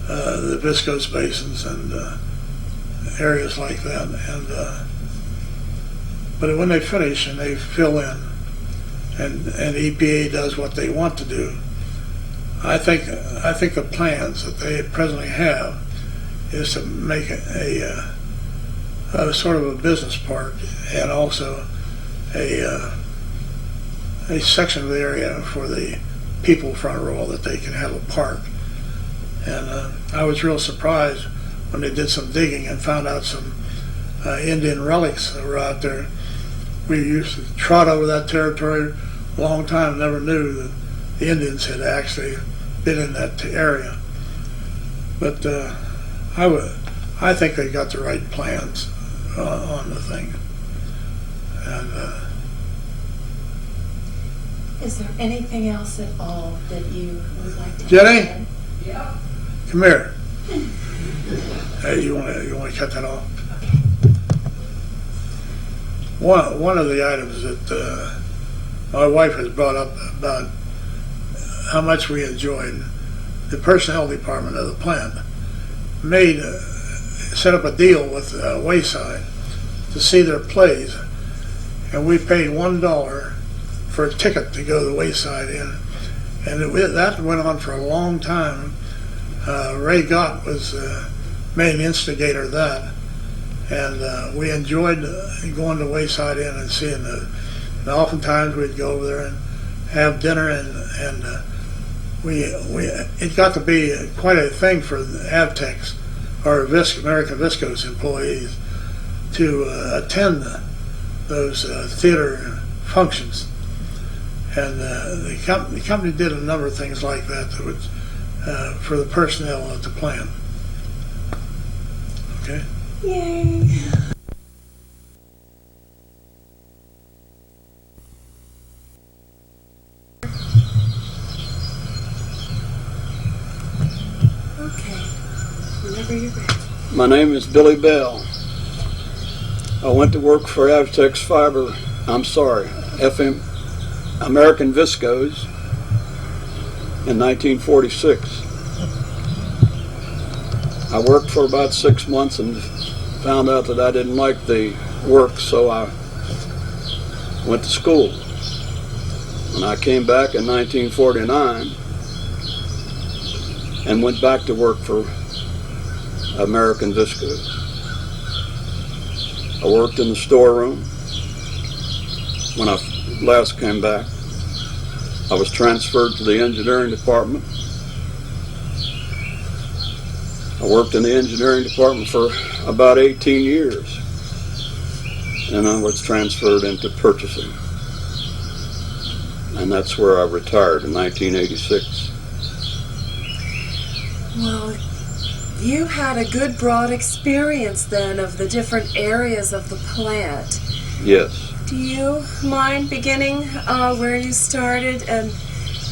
the viscose basins and areas like that, and but when they finish and they fill in, and EPA does what they want to do, I think the plans that they presently have is to make a sort of a business park and also a section of the area for the people front row that they can have a park. And I was real surprised when they did some digging and found out some Indian relics that were out there. We used to trot over that territory a long time, never knew that the Indians had actually been in that area. But I think they got the right plans on the thing. And is there anything else at all that you would like to Jenny? add? Yeah. Come here. Hey, you want to cut that off? One of the items that my wife has brought up about how much we enjoyed the personnel department of the plant set up a deal with Wayside to see their plays, and we paid $1 for a ticket to go to the Wayside Inn, and that went on for a long time. Ray Gott was the main instigator of that, and we enjoyed going to Wayside Inn and seeing it. And oftentimes we'd go over there and have dinner, and it got to be quite a thing for the Avtex or American Viscose employees to attend those theater functions. And the company did a number of things like that was for the personnel at the plant. Okay? Yay! Okay, whenever you're ready. My name is Billy Bell. I went to work for Avtex American Viscose in 1946. I worked for about 6 months and found out that I didn't like the work, so I went to school. When I came back in 1949 and went back to work for American Viscose. I worked in the storeroom. When I last came back, I was transferred to the engineering department. I worked in the engineering department for about 18 years, and I was transferred into purchasing. And that's where I retired in 1986. Well, you had a good broad experience then of the different areas of the plant. Yes. Do you mind beginning where you started and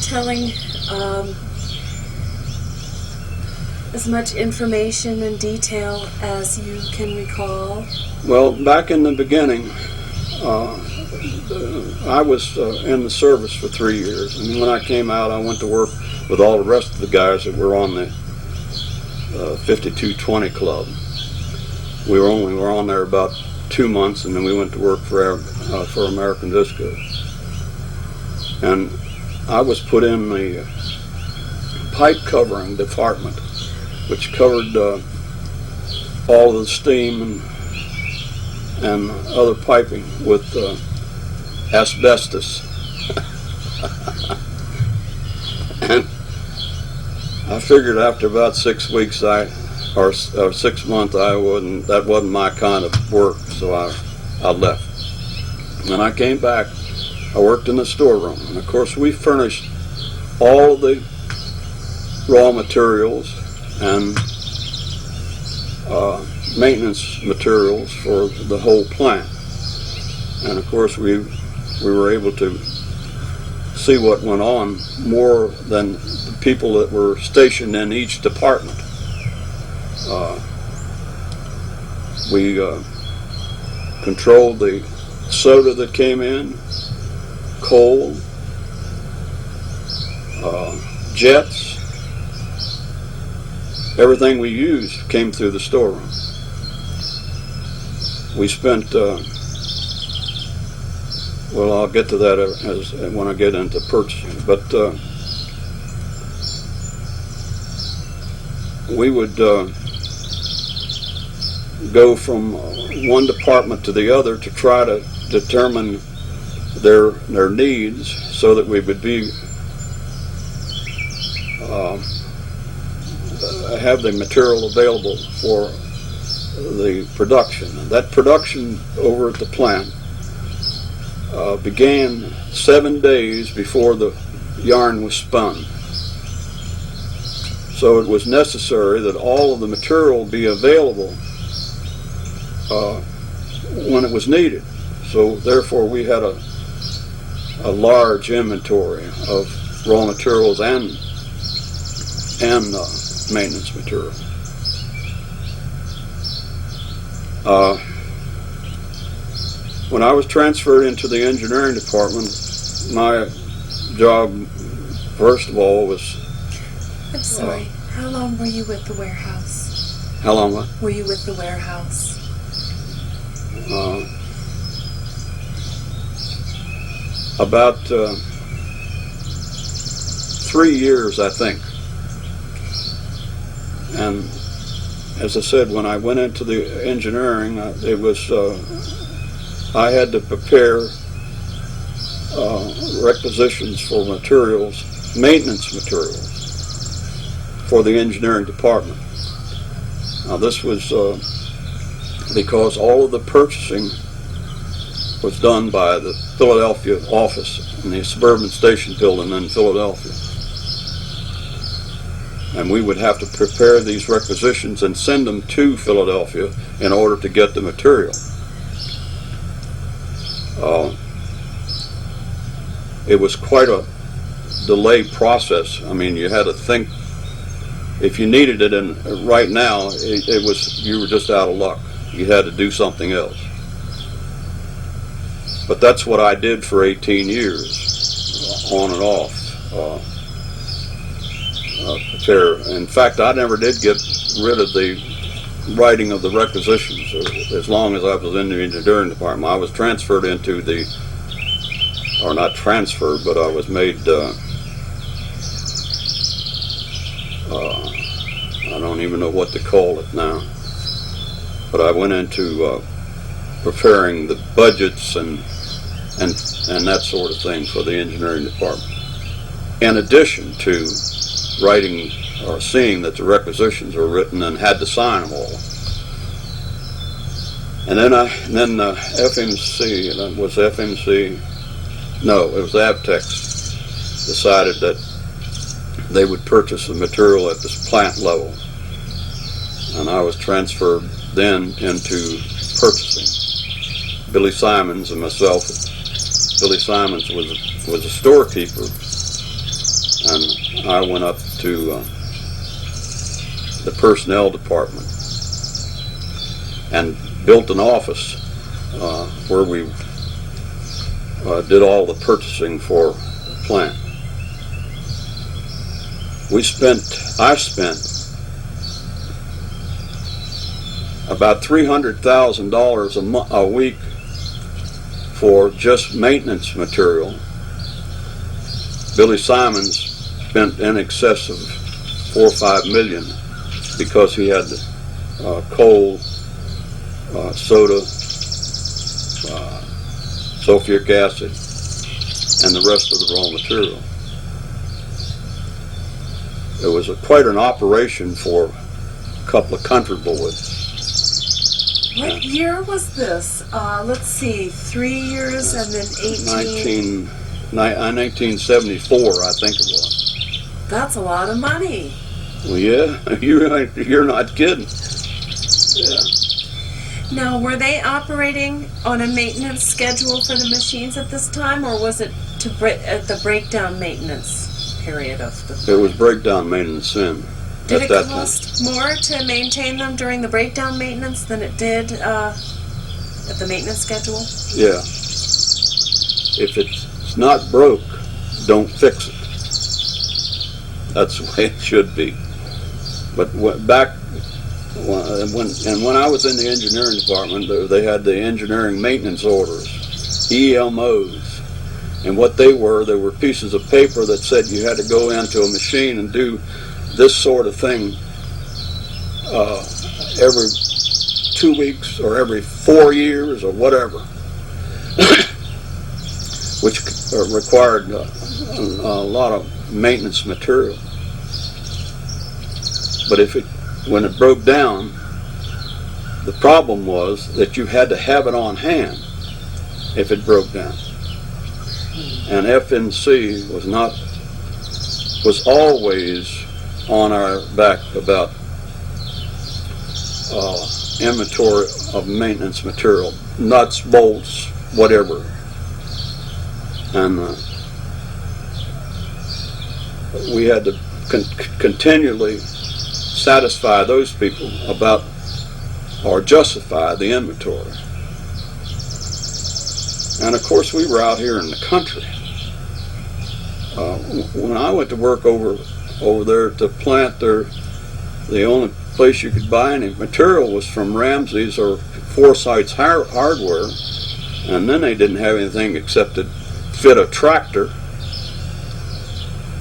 telling as much information and detail as you can recall? Well, back in the beginning, I was in the service for 3 years, and when I came out, I went to work with all the rest of the guys that were on the 5220 club. We were on there about 2 months, and then we went to work for American Disco. And I was put in the pipe covering department, which covered all of the steam and other piping with asbestos. And I figured after about 6 weeks, or 6 months, that wasn't my kind of work, so I left. And I came back. I worked in the storeroom, and of course we furnished all the raw materials and maintenance materials for the whole plant. And of course we were able to see what went on more than the people that were stationed in each department. We controlled the soda that came in, coal, jets. Everything we used came through the storeroom. We spent, well, I'll get to that when I get into purchasing, but we would go from one department to the other to try to determine their needs so that we would have the material available for the production. And that production over at the plant began 7 days before the yarn was spun. So it was necessary that all of the material be available when it was needed. So therefore we had a large inventory of raw materials and maintenance material. When I was transferred into the engineering department, my job, first of all, was... I'm sorry, how long were you with the warehouse? How long what? Were you with the warehouse? About 3 years, I think. And as I said, when I went into the engineering, it was I had to prepare requisitions for materials, maintenance materials, for the engineering department. Now this was because all of the purchasing was done by the Philadelphia office in the Suburban Station building in Philadelphia. And we would have to prepare these requisitions and send them to Philadelphia in order to get the material. It was quite a delay process. I mean, you had to think, if you needed it right now, you were just out of luck. You had to do something else. But that's what I did for 18 years, on and off. Prepare. In fact, I never did get rid of the writing of the requisitions as long as I was in the engineering department. I was transferred into the, or not transferred, but I was made, I don't even know what to call it now. But I went into preparing the budgets and that sort of thing for the engineering department. In addition to writing or seeing that the requisitions were written and had to sign them all. And then FMC, and it was FMC, no, it was Avtex, decided that they would purchase the material at this plant level. And I was transferred then into purchasing. Billy Simons and myself, Billy Simons was a storekeeper, and I went up to the personnel department and built an office where we did all the purchasing for the plant. I spent about $300,000 a week for just maintenance material. Billy Simons spent in excess of $4 or $5 million because he had coal, soda, sulfuric acid, and the rest of the raw material. It was quite an operation for a couple of country boys. What year was this? Let's see, 3 years and then 1974, I think it was. That's a lot of money. Well, yeah, you're not kidding. Yeah. Now, were they operating on a maintenance schedule for the machines at this time, or was it at the breakdown maintenance period of the plant? It was breakdown maintenance then. Did it cost more to maintain them during the breakdown maintenance than it did at the maintenance schedule? Yeah. If it's not broke, don't fix it. That's the way it should be. But when I was in the engineering department, they had the engineering maintenance orders, EMOs. And what they were pieces of paper that said you had to go into a machine and do this sort of thing every 2 weeks or every 4 years or whatever, which required a lot of maintenance material. But when it broke down, the problem was that you had to have it on hand if it broke down. And FNC was always on our back about inventory of maintenance material, nuts, bolts, whatever. And we had to continually satisfy those people about, or justify the inventory. And of course we were out here in the country. When I went to work over there at the plant, the only place you could buy any material was from Ramsey's or Forsyth's Hardware, and then they didn't have anything except to fit a tractor.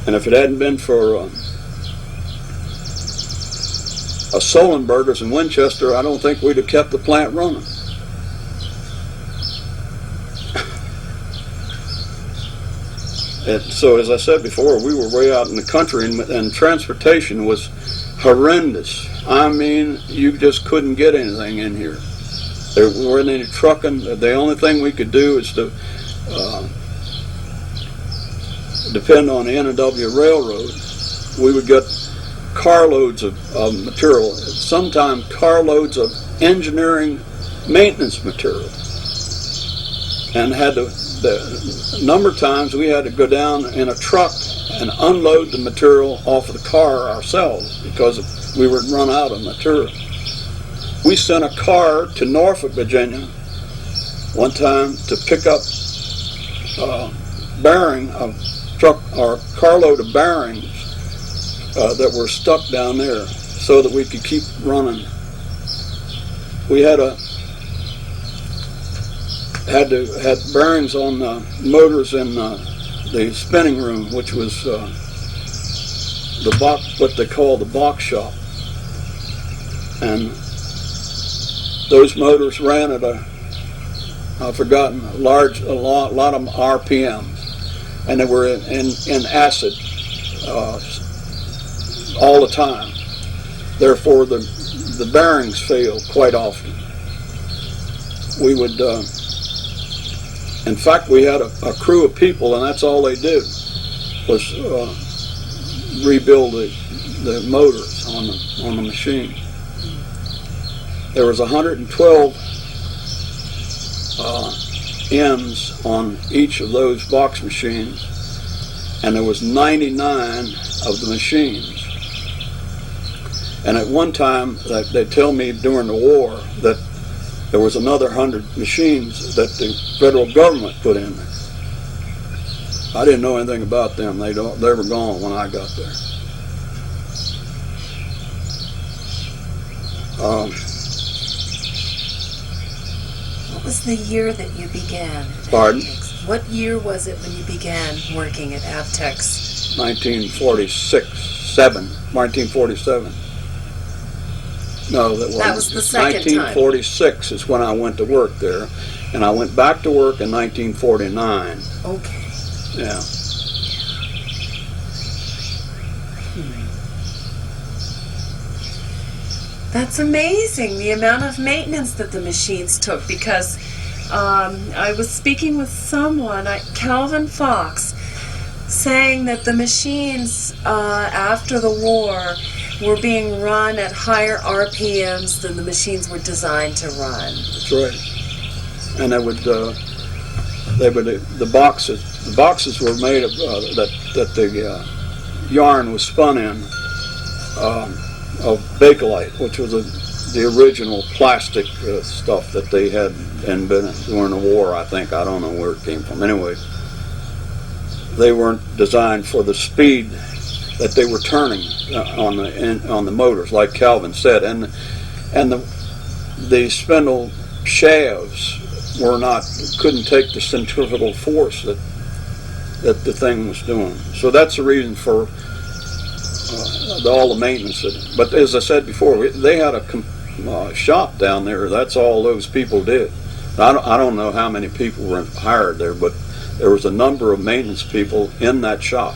And if it hadn't been for Solenberger's in Winchester, I don't think we'd have kept the plant running. And so, as I said before, we were way out in the country, and transportation was horrendous. I mean, you just couldn't get anything in here. There weren't any trucking. The only thing we could do is to depend on the N&W Railroad. We would get carloads of material, sometimes carloads of engineering maintenance material, and the number of times we had to go down in a truck and unload the material off of the car ourselves because we would run out of material. We sent a car to Norfolk, Virginia one time to pick up a carload of bearings that were stuck down there so that we could keep running. We had bearings on motors in the spinning room, which was what they call the box shop, and those motors ran at I've forgotten, a lot of RPMs, and they were in acid all the time. Therefore, the bearings failed quite often. We would, in fact, we had a crew of people, and that's all they did was rebuild the motors on the machine. There was 112 ends on each of those box machines, and there was 99 of the machines. And at one time, they tell me during the war that there was another 100 machines that the federal government put in there. I didn't know anything about them. They were gone when I got there. What was the year that you began at Pardon? Avtex? What year was it when you began working at Avtex? 1947. No, That was the second time. 1946 is when I went to work there, and I went back to work in 1949. Okay. Yeah. That's amazing, the amount of maintenance that the machines took, because I was speaking with someone, Calvin Fox, saying that the machines after the war were being run at higher RPMs than the machines were designed to run. That's right. And the boxes were made of that the yarn was spun in of Bakelite, which was the original plastic stuff that they had invented during the war, I think. I don't know where it came from. Anyway, they weren't designed for the speed that they were turning on the motors, like Calvin said, and the spindle shafts couldn't take the centrifugal force that the thing was doing. So that's the reason for all the maintenance. But as I said before, they had a shop down there. That's all those people did. I don't know how many people were hired there, but there was a number of maintenance people in that shop.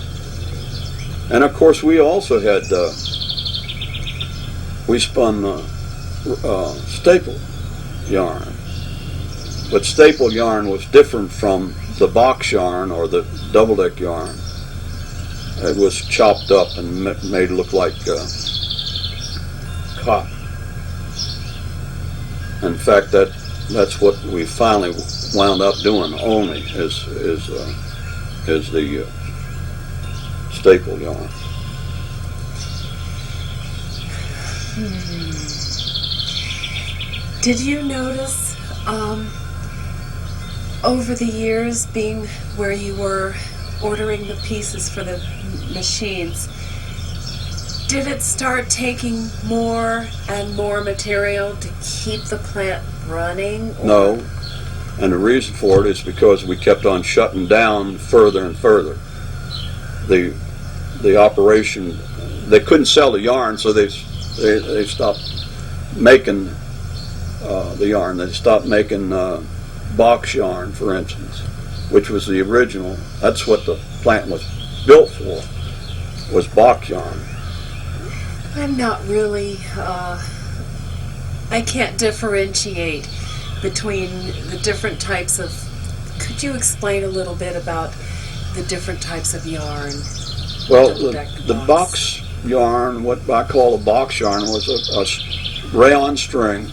And of course, we also had we spun staple yarn. But staple yarn was different from the box yarn or the double-deck yarn. It was chopped up and made look like cotton. In fact, that's what we finally wound up doing only is the staple yarn. Did you notice over the years, being where you were ordering the pieces for the machines, did it start taking more and more material to keep the plant running? Or? No, and the reason for it is because we kept on shutting down further and further. The operation, they couldn't sell the yarn, so they stopped making the yarn. They stopped making box yarn, for instance, which was the original. That's what the plant was built for, was box yarn. I'm not really, I can't differentiate between the different types of, could you explain a little bit about the different types of yarn? Well, the box yarn, what I call a box yarn, was a rayon string,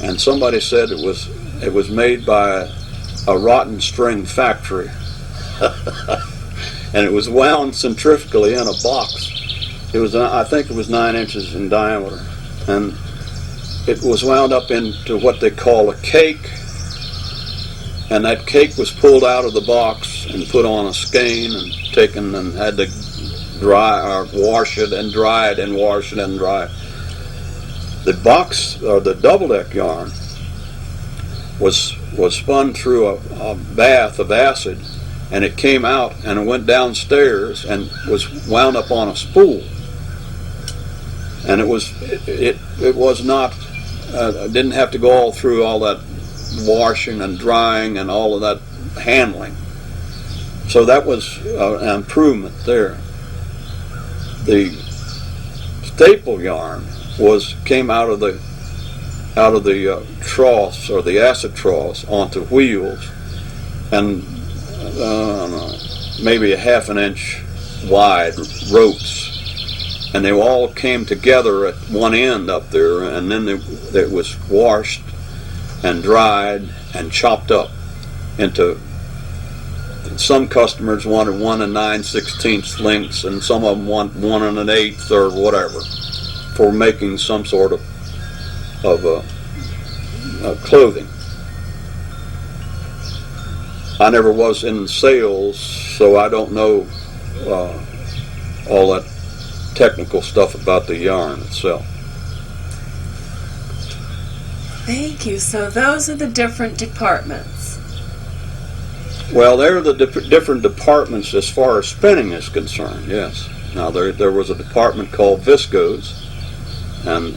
and somebody said it was made by a rotten string factory, and it was wound centrifugally in a box. It was, I think it was 9 inches in diameter, and it was wound up into what they call a cake, and that cake was pulled out of the box and put on a skein and taken and had to dry or wash it and dry it and wash it and dry it. The box, or the double-deck yarn, was spun through a bath of acid, and it came out and it went downstairs and was wound up on a spool. And it was not, didn't have to go all through all that washing and drying and all of that handling. So that was an improvement there. The staple yarn came out of the troughs, or the acid troughs, onto wheels, and maybe a ½ an inch wide ropes, and they all came together at one end up there, and then it was washed and dried and chopped up into. Some customers wanted 1 9/16 lengths, and some of them want 1 1/8 or whatever for making some sort of clothing. I never was in sales, so I don't know all that technical stuff about the yarn itself. Thank you. So those are the different departments. Well, they're the different departments as far as spinning is concerned, yes. Now, there was a department called viscose, and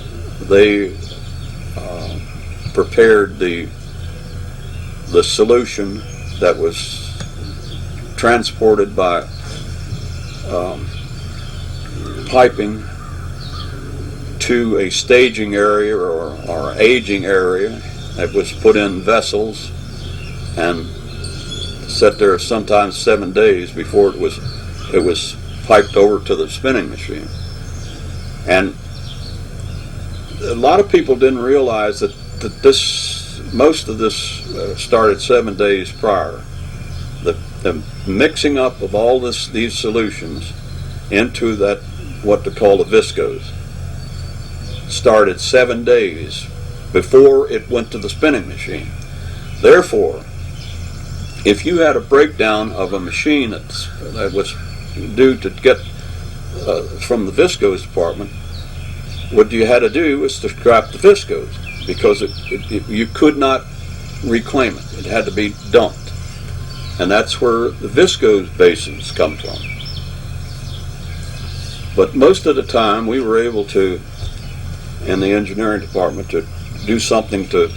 they prepared the solution that was transported by piping to a staging area or aging area that was put in vessels and set there sometimes 7 days before it was piped over to the spinning machine. And a lot of people didn't realize that most of this started 7 days prior. The mixing up of all these solutions into that what they call the viscose started 7 days before it went to the spinning machine. Therefore, if you had a breakdown of a machine that was due to get from the viscose department, what you had to do was to scrap the viscose, because you could not reclaim it. It had to be dumped. And that's where the viscose basins come from. But most of the time we were able to, in the engineering department, to do something to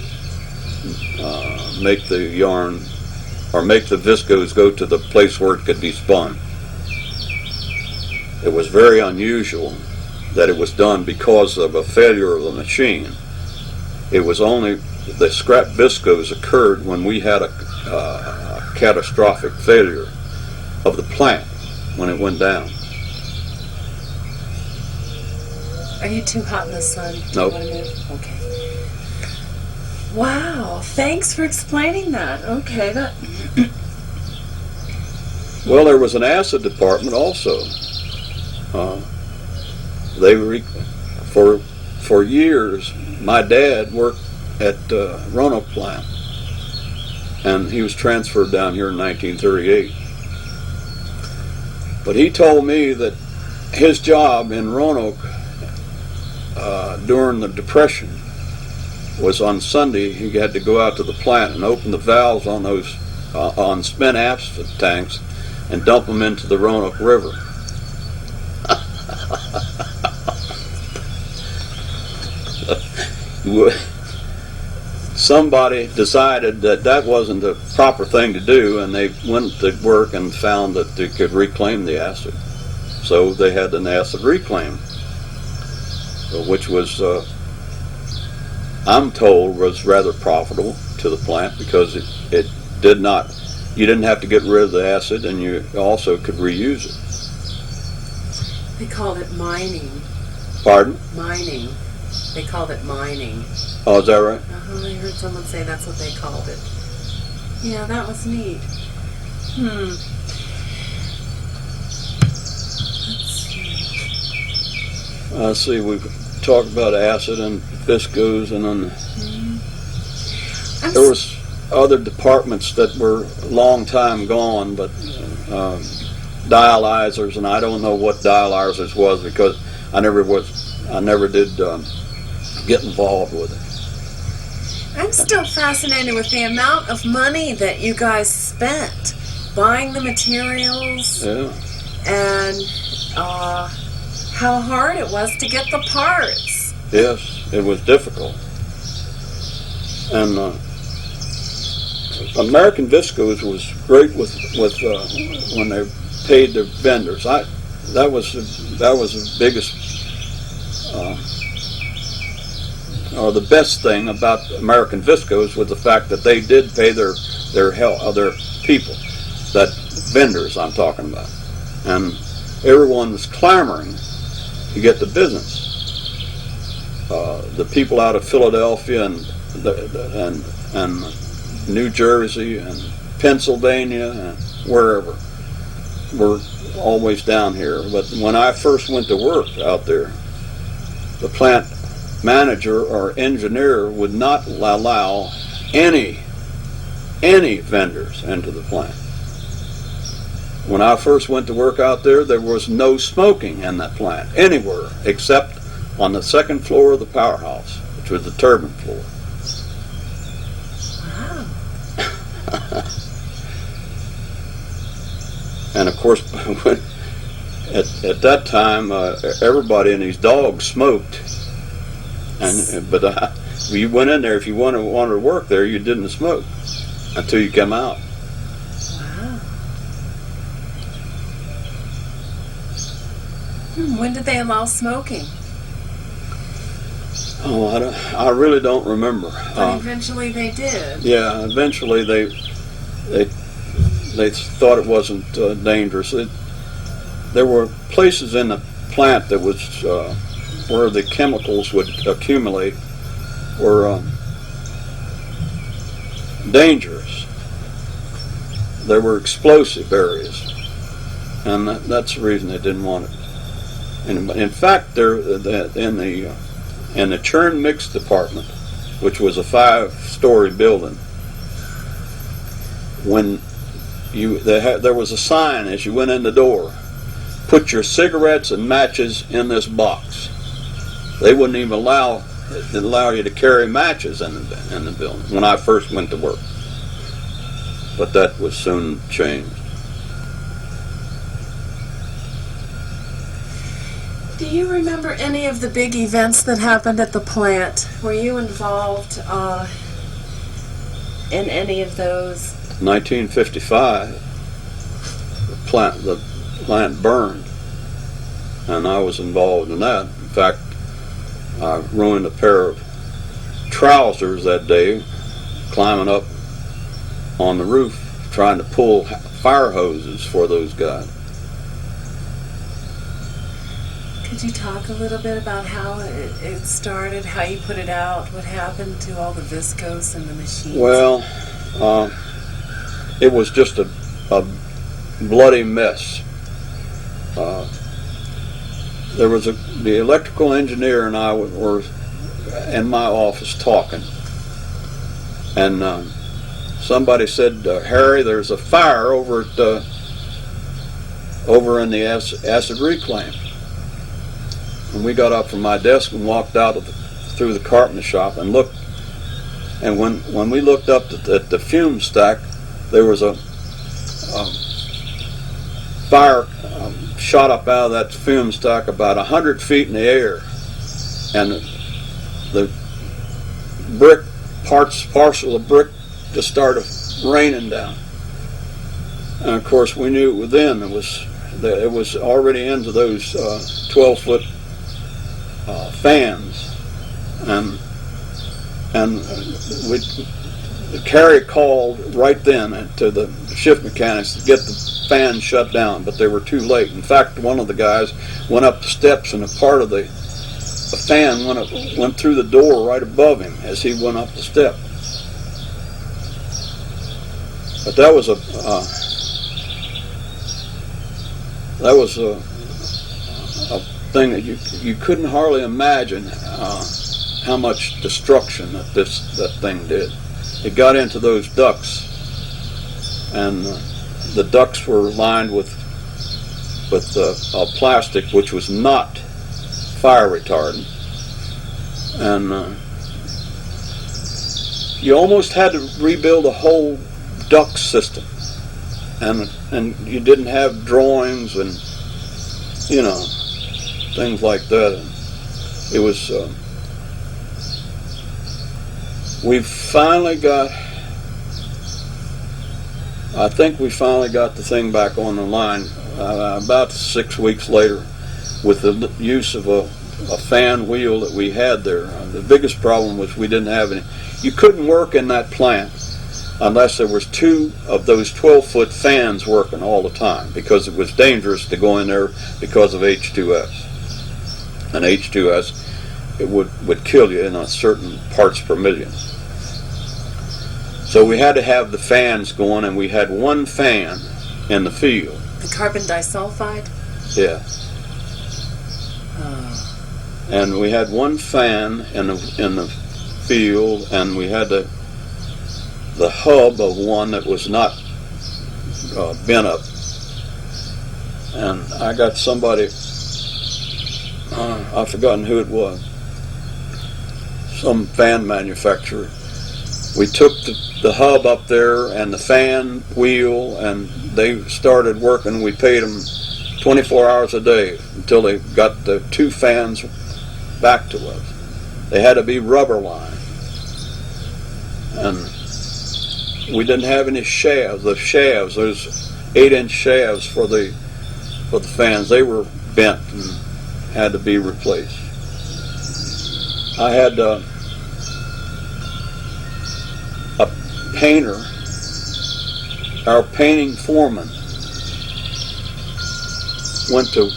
make the yarn or make the viscose go to the place where it could be spun. It was very unusual that it was done because of a failure of the machine. It was only the scrap viscose occurred when we had a catastrophic failure of the plant when it went down. Are you too hot in the sun? Nope. Do you want to move? Okay. Wow, thanks for explaining that. Okay, Well, there was an acid department also. For years, my dad worked at Roanoke plant, and he was transferred down here in 1938. But he told me that his job in Roanoke during the Depression was on Sunday. He had to go out to the plant and open the valves on those on spent acid tanks and dump them into the Roanoke River. Somebody decided that that wasn't the proper thing to do, and they went to work and found that they could reclaim the acid. So they had an acid reclaim, which was, I'm told, was rather profitable to the plant, because it did not, you didn't have to get rid of the acid, and you also could reuse it. They called it mining. Pardon? Mining. They called it mining. Oh, is that right? I heard someone say that's what they called it. Yeah, that was neat. Let's see, we've talked about acid and viscose, and then there was other departments that were a long time gone, but dialyzers, and I don't know what dialyzers was, because I never did get involved with it. I'm still fascinated with the amount of money that you guys spent buying the materials, Yeah. and how hard it was to get the parts. Yes, it was difficult. And American Viscose was great with when they paid their vendors. That was the biggest or the best thing about American Viscose, was the fact that they did pay their people, that vendors I'm talking about, and everyone was clamoring to get the business. The people out of Philadelphia and New Jersey and Pennsylvania and wherever were always down here. But when I first went to work out there, the plant manager or engineer would not allow any any vendors into the plant. When I first went to work out there, there was no smoking in that plant anywhere except on the second floor of the powerhouse, which was the turbine floor. Wow. And of course, at that time, everybody and his dogs smoked. But you went in there, if you wanted to work there, you didn't smoke until you came out. Wow. When did they allow smoking? Oh, I really don't remember. But eventually they did. Yeah, eventually they thought it wasn't dangerous. There were places in the plant that was where the chemicals would accumulate were dangerous. There were explosive areas, and that's the reason they didn't want it. And in fact, in the churn mix department, which was a 5-story building, when there was a sign as you went in the door, put your cigarettes and matches in this box. They wouldn't even allow you to carry matches in the building when I first went to work. But that was soon changed. Do you remember any of the big events that happened at the plant? Were you involved in any of those? 1955, the plant burned, and I was involved in that. In fact, I ruined a pair of trousers that day, climbing up on the roof, trying to pull fire hoses for those guys. Could you talk a little bit about how it started, how you put it out, what happened to all the viscose and the machines? Well, it was just a bloody mess. There was the electrical engineer and I were in my office talking, and somebody said, "Harry, there's a fire over in the acid reclaim." And we got up from my desk and walked out through the carpenter shop and looked. And when we looked up at the fume stack, there was a fire shot up out of that fume stack about 100 feet in the air, and the brick parcel of brick just started raining down. And of course, we knew then it was already into those 12-foot fans, and Carrie called right then to the shift mechanics to get the fan shut down, but they were too late. In fact, one of the guys went up the steps, and a part of the fan went through the door right above him as he went up the step. But that was a thing that you couldn't hardly imagine how much destruction that thing did. It got into those ducts, and the ducts were lined with plastic which was not fire retardant, and you almost had to rebuild a whole duct system, and you didn't have drawings and things like that. It was we finally got, I think we finally got the thing back on the line about 6 weeks later with the use of a fan wheel that we had there. The biggest problem was we didn't have any. You couldn't work in that plant unless there was 2 of those 12-foot fans working all the time, because it was dangerous to go in there because of H2S. And H2S, it would kill you in a certain parts per million. So we had to have the fans going, and we had 1 fan in the field. The carbon disulfide? Yeah. And we had 1 fan in the field, and we had the the hub of one that was not bent up. And I got somebody, I've forgotten who it was, some fan manufacturer. We took the hub up there and the fan wheel, and they started working. We paid them 24 hours a day until they got the 2 fans back to us. They had to be rubber lined, and we didn't have any shafts. The shafts, those 8-inch shafts for the fans, they were bent and had to be replaced. I had a painter, our painting foreman, went to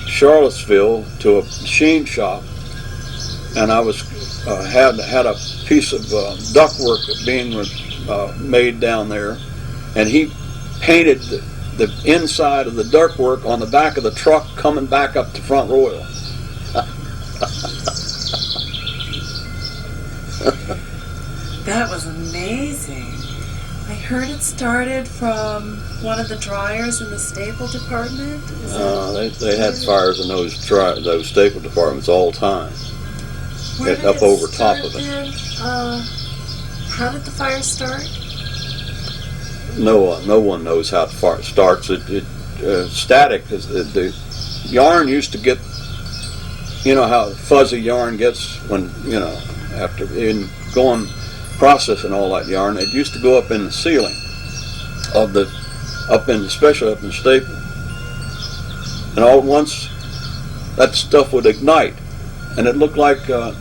Charlottesville to a machine shop, and I was had a piece of ductwork being made down there, and he painted the inside of the ductwork on the back of the truck coming back up to Front Royal. That was amazing. I heard it started from one of the dryers in the staple department. They had fires in those staple departments all the time. Up over top of it. How did the fire start? No one knows how the fire starts. Static. The yarn used to get, you know how fuzzy yarn gets when, you know, after going processing all that yarn. It used to go up in the ceiling of especially up in the staple, and all at once that stuff would ignite, and it looked like a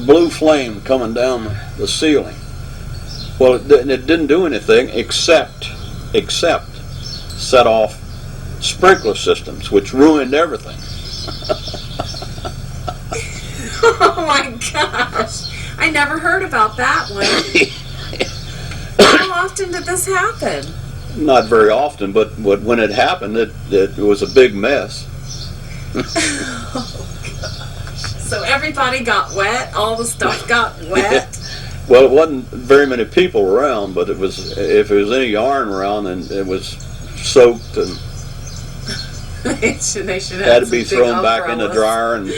blue flame coming down the ceiling. Well, it didn't do anything except set off sprinkler systems, which ruined everything. Oh my gosh! I never heard about that one. How often did this happen? Not very often, but when it happened, it was a big mess. Oh gosh! So everybody got wet. All the stuff got wet. Well, it wasn't very many people around, but it was. If there was any yarn around, then it was soaked and they should had to be thrown back in the dryer and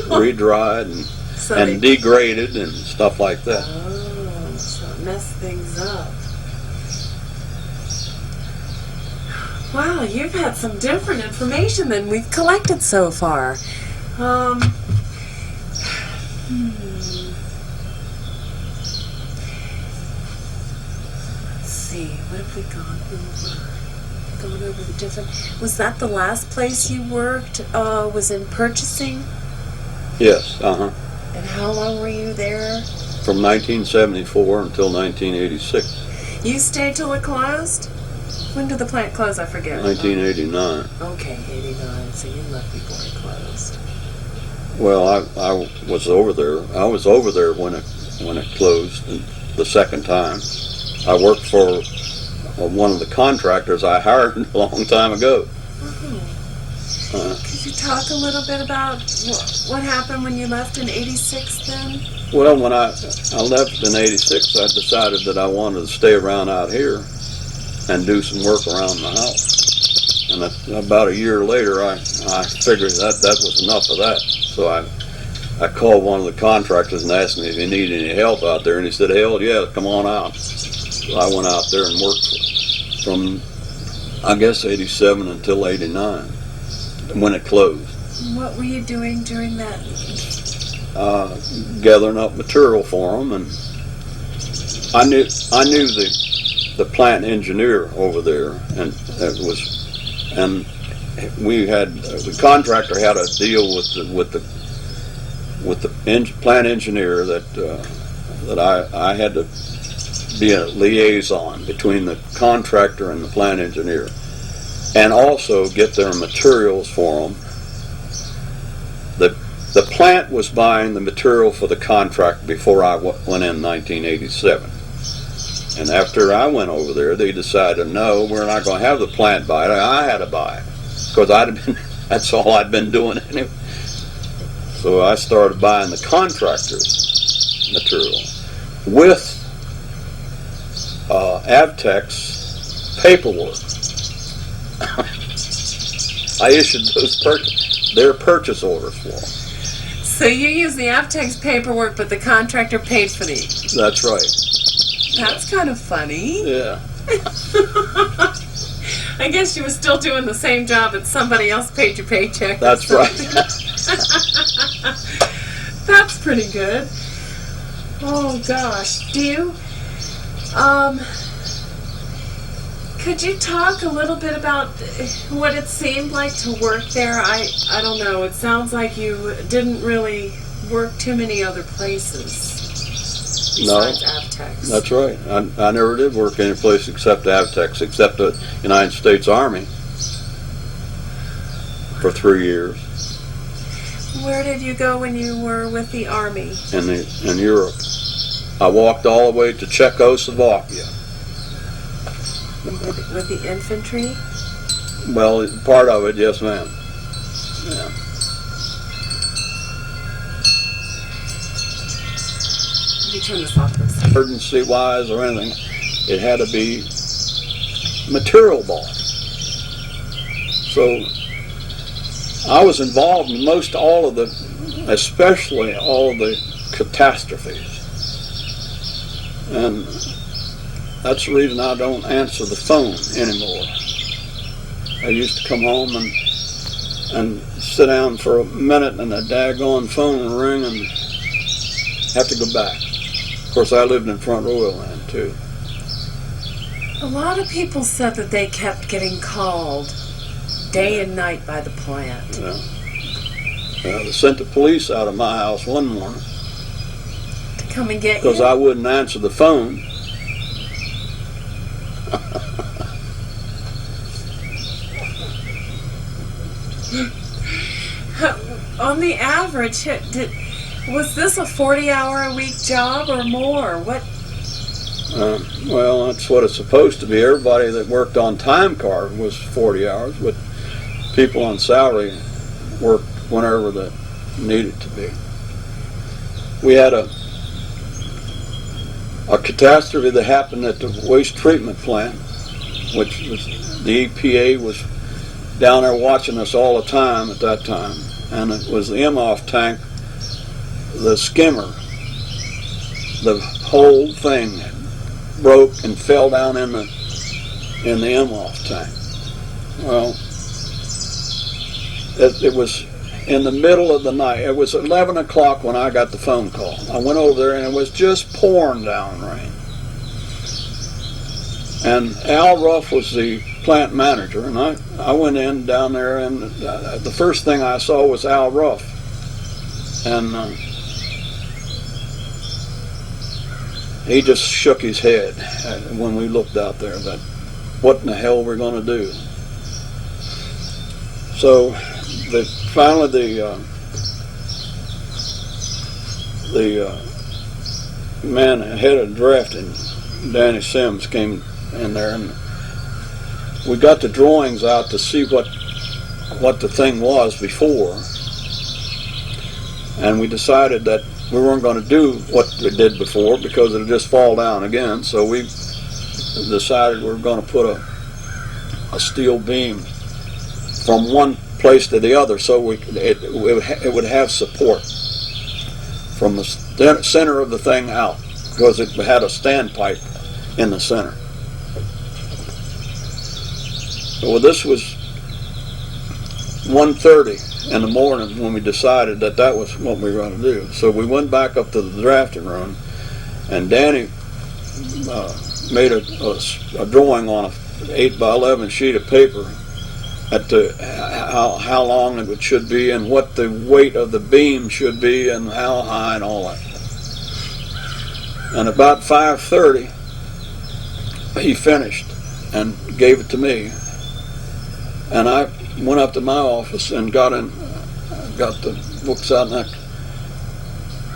re-dried and degraded and stuff like that. Oh, so it messed things up. Wow, you've had some different information than we've collected so far. Let's see, what have we gone over? Going over the different. Was that the last place you worked? Was in purchasing? Yes. And how long were you there? From 1974 until 1986. You stayed till it closed? When did the plant close? I forget. 1989. Okay, 89. So you left before it closed. Well, I was over there. I was over there when it closed the second time. I worked for one of the contractors I hired a long time ago. Could you talk a little bit about what happened when you left in '86 then? Well, when I left in '86, I decided that I wanted to stay around out here and do some work around the house. And about a year later, I figured that was enough of that. So I called one of the contractors and asked him if he needed any help out there, and he said, "Hell yeah, come on out." So I went out there and worked from, I guess, '87 until '89 when it closed. What were you doing during that? Gathering up material for them, and I knew the plant engineer over there, and we had the contractor had a deal with the plant engineer that I had to be a liaison between the contractor and the plant engineer, and also get their materials for them. The plant was buying the material for the contract before I went in 1987. And after I went over there, they decided, no, we're not going to have the plant buy it. I had to buy it because that's all I'd been doing anyway. So I started buying the contractor's material with Avtex paperwork. I issued their purchase orders for them. So you use the Avtex paperwork, but the contractor paid for these. That's right. That's kind of funny. Yeah. I guess you were still doing the same job that somebody else paid your paycheck. That's right. That's pretty good. Oh gosh. Do you could you talk a little bit about what it seemed like to work there? I don't know. It sounds like you didn't really work too many other places besides Avtex. That's right. I never did work any place except Avtex, except the United States Army for 3 years. Where did you go when you were with the Army? In Europe. I walked all the way to Czechoslovakia. With the infantry? Well, part of it, yes, ma'am. Yeah. You turn this off, please. Emergency-wise or anything, it had to be material bought. So I was involved in especially all of the catastrophes. And that's the reason I don't answer the phone anymore. I used to come home and sit down for a minute and the daggone phone would ring and have to go back. Of course, I lived in Front Royal then, too. A lot of people said that they kept getting called day and night by the plant. Yeah. They sent the police out of my house one morning To come and get you? because I wouldn't answer the phone. On the average, was this a 40-hour-a-week job or more? What? Well, that's what it's supposed to be. Everybody that worked on time card was 40 hours, but people on salary worked whenever they needed to be. We had a catastrophe that happened at the waste treatment plant, which was the EPA was down there watching us all the time at that time, and it was the M-off tank, the skimmer, the whole thing broke and fell down in the M-off tank. Well, it was in the middle of the night. It was 11 o'clock when I got the phone call. I went over there and it was just pouring down rain. And Al Ruff was the plant manager, and I went in down there, and the first thing I saw was Al Ruff. And he just shook his head when we looked out there that what in the hell we're going to do. So finally the man head of drafting, Danny Sims, came in there, and we got the drawings out to see what the thing was before, and we decided that we weren't going to do what we did before because it'll just fall down again. So we decided we were going to put a steel beam from one place to the other, so it would have support from the center of the thing out, because it had a standpipe in the center. Well, this was 1:30 in the morning when we decided that was what we were going to do. So we went back up to the drafting room, and Danny made a drawing on an 8x11 sheet of paper at how long it should be and what the weight of the beam should be and how high and all that. And about 5:30, he finished and gave it to me. And I went up to my office and got the books out, and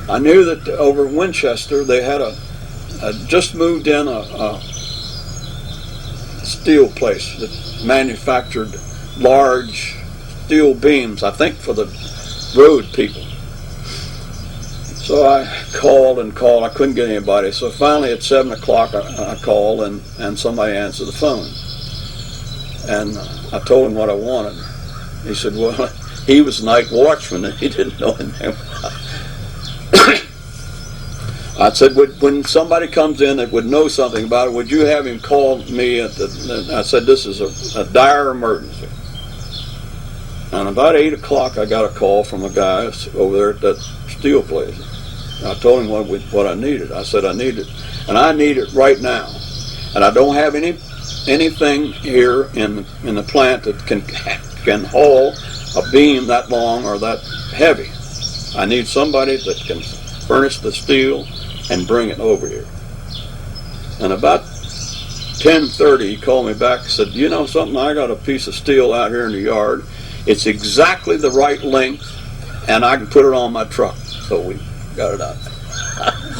I knew that over in Winchester they had just moved in a steel place that manufactured large steel beams, I think for the road people. So I called and called. I couldn't get anybody. So finally at 7 o'clock I called and somebody answered the phone. And I told him what I wanted. He said, well, he was night watchman and he didn't know anything about it. I said, when somebody comes in that would know something about it, would you have him call me at the, I said, this is a dire emergency. And about 8 o'clock I got a call from a guy over there at that steel place. I told him what I needed. I said I need it, and I need it right now. And I don't have anything here in the plant that can haul a beam that long or that heavy. I need somebody that can furnish the steel and bring it over here. And about 10:30 he called me back and said, you know something, I got a piece of steel out here in the yard. It's exactly the right length and I can put it on my truck. So we got it out.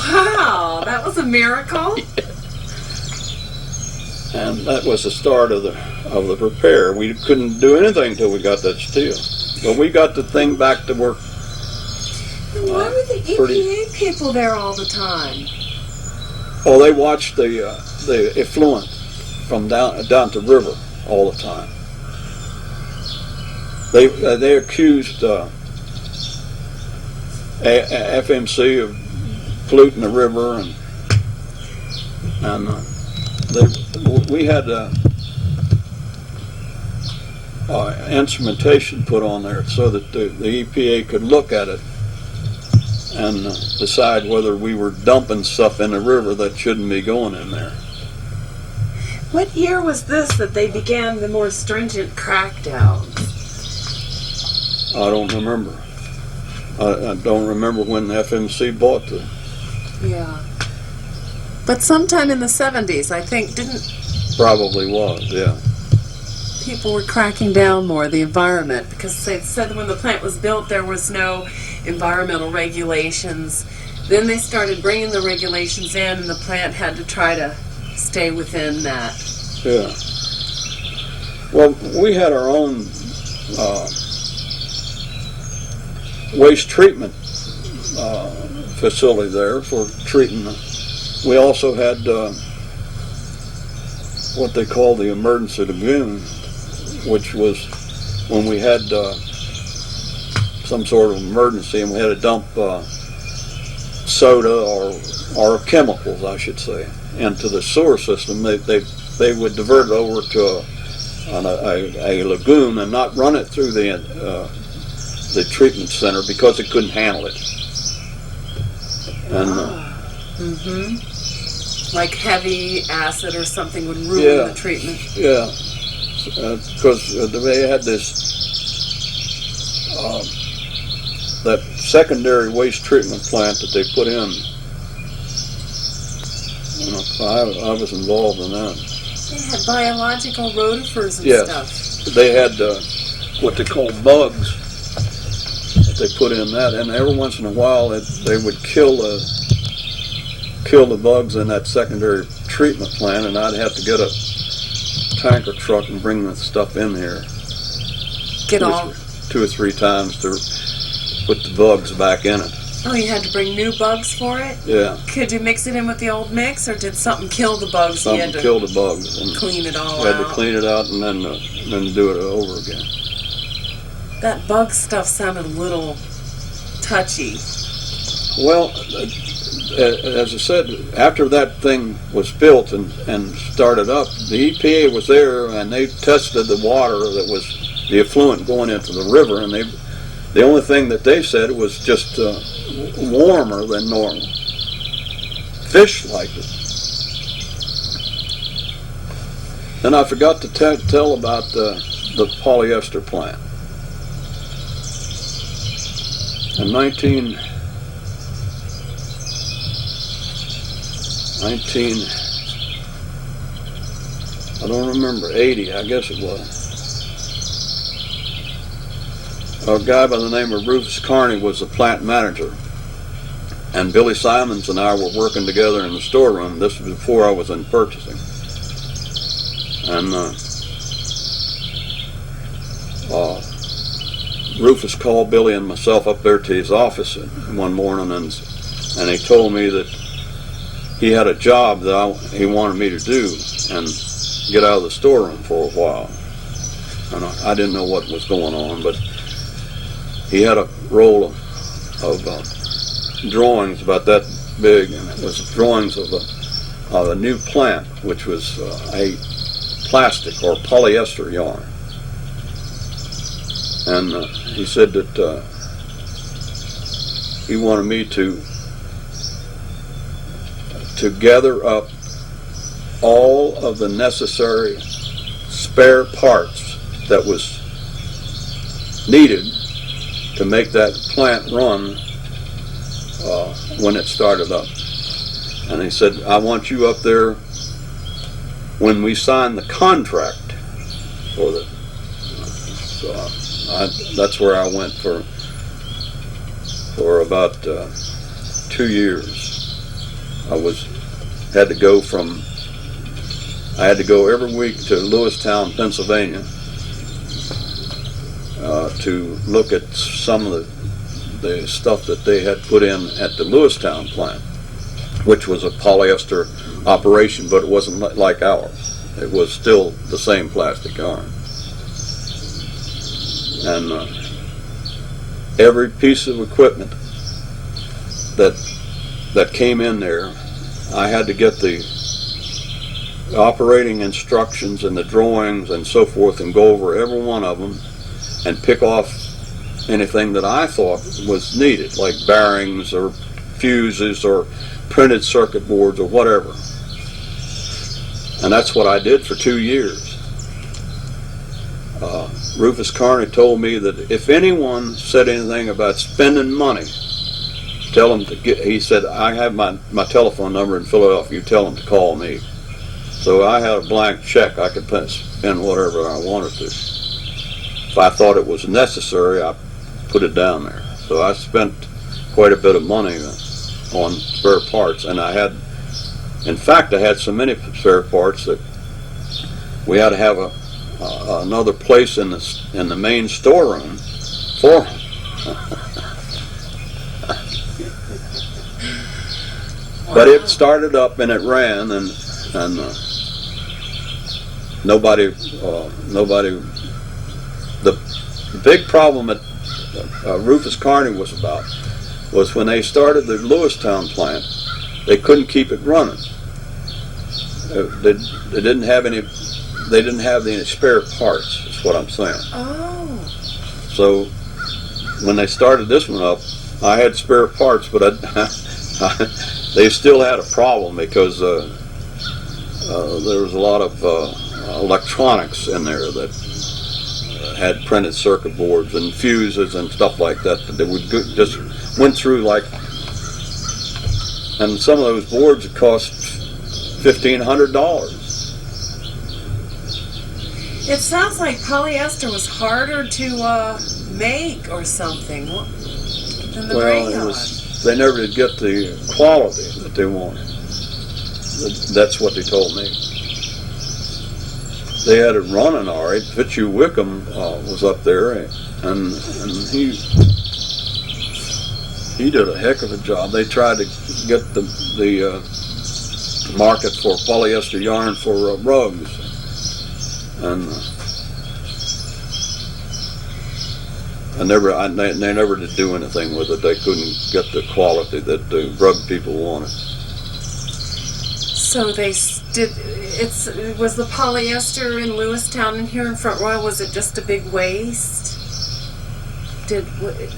Wow, that was a miracle. And that was the start of the repair. We couldn't do anything until we got that steel. But we got the thing back to work. Why were the EPA people there all the time? Oh, they watched the effluent from down the river all the time. They accused FMC of polluting the river, and we had instrumentation put on there so that the EPA could look at it and decide whether we were dumping stuff in the river that shouldn't be going in there. What year was this that they began the more stringent crackdown? I don't remember. I don't remember when the FMC bought the... Yeah. But sometime in the 70s, I think, Probably was, yeah. people were cracking down more, the environment, because they said when the plant was built there was no environmental regulations. Then they started bringing the regulations in and the plant had to try to stay within that. Yeah. Well, we had our own waste treatment facility there for treating. We also had what they call the emergency lagoon, which was when we had some sort of emergency and we had to dump soda or chemicals, I should say, into the sewer system. They would divert it over to a lagoon and not run it through the treatment center because it couldn't handle it. And like heavy acid or something would ruin the treatment. Yeah, because they had this that secondary waste treatment plant that they put in. You know, I was involved in that. They had biological rotifers and stuff. They had what they call bugs that they put in that, and every once in a while they would kill the bugs in that secondary treatment plant, and I'd have to get a tanker truck and bring the stuff in here. Two or three times to put the bugs back in it. Oh, you had to bring new bugs for it? Yeah. Could you mix it in with the old mix, or did something kill the bugs? Something killed the bugs. And clean it all you out. had to clean it out and then do it over again. That bug stuff sounded a little touchy. Well, as I said, after that thing was built and started up, the EPA was there and they tested the water that was the effluent going into the river, and the only thing that they said was just warmer than normal. Fish liked it. And I forgot to tell about the polyester plant. In 19 I don't remember, 80, I guess it was. A guy by the name of Rufus Carney was the plant manager. And Billy Simons and I were working together in the storeroom. This was before I was in purchasing. And Rufus called Billy and myself up there to his office one morning and and he told me that he had a job that he wanted me to do and get out of the storeroom for a while. And I didn't know what was going on, but he had a roll of drawings about that big, and it was drawings of a new plant, which was a plastic or polyester yarn. And he said that he wanted me to gather up all of the necessary spare parts that was needed to make that plant run when it started up. And he said, I want you up there when we sign the contract for the. So that's where I went for about 2 years. I had to go every week to Lewistown, Pennsylvania, to look at some of the stuff that they had put in at the Lewistown plant, which was a polyester operation, but it wasn't like ours. It was still the same plastic yarn. And every piece of equipment that came in there, I had to get the operating instructions and the drawings and so forth and go over every one of them and pick off anything that I thought was needed, like bearings or fuses or printed circuit boards or whatever. And that's what I did for 2 years. Rufus Carney told me that if anyone said anything about spending money, tell them to get, he said, I have my telephone number in Philadelphia, you tell them to call me. So I had a blank check, I could spend whatever I wanted to. If I thought it was necessary, I put it down there. So I spent quite a bit of money on spare parts, and I had so many spare parts that we had to have another place in the main storeroom for them. But it started up and it ran, and nobody. The big problem that Rufus Carney was when they started the Lewistown plant, they couldn't keep it running. They didn't have any spare parts. Is what I'm saying. Oh. So when they started this one up, I had spare parts, but they still had a problem because there was a lot of electronics in there that had printed circuit boards and fuses and stuff like that that they would just went through like, and some of those boards would cost $1,500. It sounds like polyester was harder to make or something than the rayon. They never did get the quality that they wanted. That's what they told me. They had it running all right. Fitzhugh Wickham was up there, and he did a heck of a job. They tried to get the market for polyester yarn for rugs, and they never did do anything with it. They couldn't get the quality that the rug people wanted. So they did. Was the polyester in Lewistown and here in Front Royal? Was it just a big waste? Did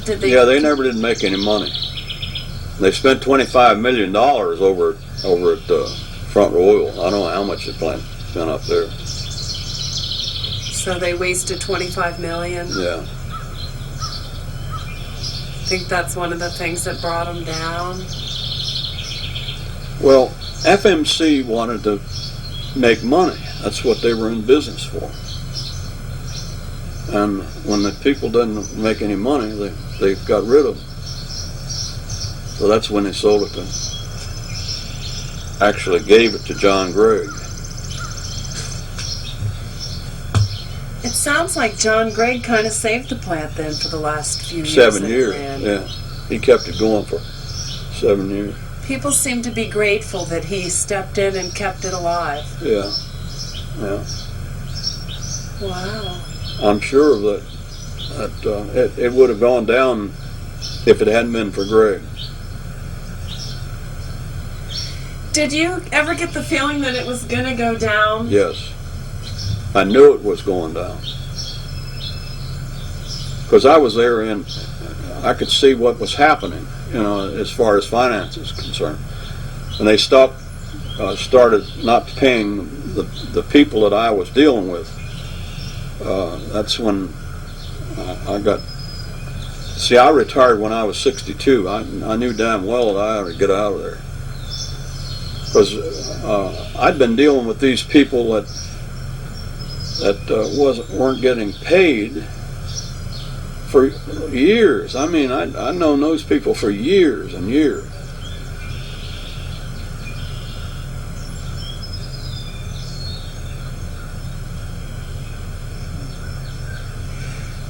they? Yeah, they never did make any money. They spent $25 million over at Front Royal. I don't know how much they spent up there. So they wasted $25 million. Yeah. I think that's one of the things that brought them down. Well, FMC wanted to make money. That's what they were in business for. And when the people didn't make any money, they got rid of them. So that's when they sold it to, actually gave it to John Gregg. It sounds like John Gregg kind of saved the plant then for the last few years. 7 years, yeah. He kept it going for 7 years. People seem to be grateful that he stepped in and kept it alive. Yeah, yeah. Wow. I'm sure that it would have gone down if it hadn't been for Greg. Did you ever get the feeling that it was going to go down? Yes. I knew it was going down. Because I was there and I could see what was happening, as far as finance is concerned. And they started not paying the people that I was dealing with. That's when I got... See, I retired when I was 62. I knew damn well that I ought to get out of there. Because I'd been dealing with these people that weren't getting paid for years. I mean, I'd known those people for years and years.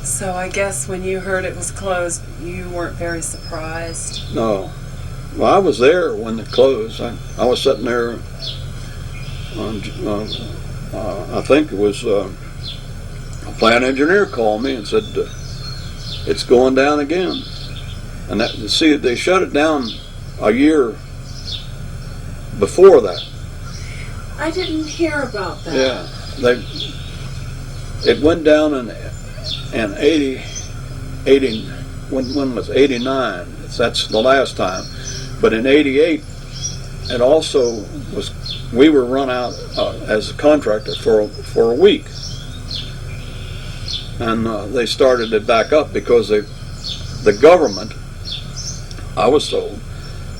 So I guess when you heard it was closed, you weren't very surprised. No. Well, I was there when it closed. I was sitting there on, I think it was a plant engineer called me and said, it's going down again. And see, they shut it down a year before that. I didn't hear about that. Yeah, it went down in 80, when was 89? That's the last time. But in 88, it also was. We were run out as a contractor for a week, and they started it back up because the government. I was told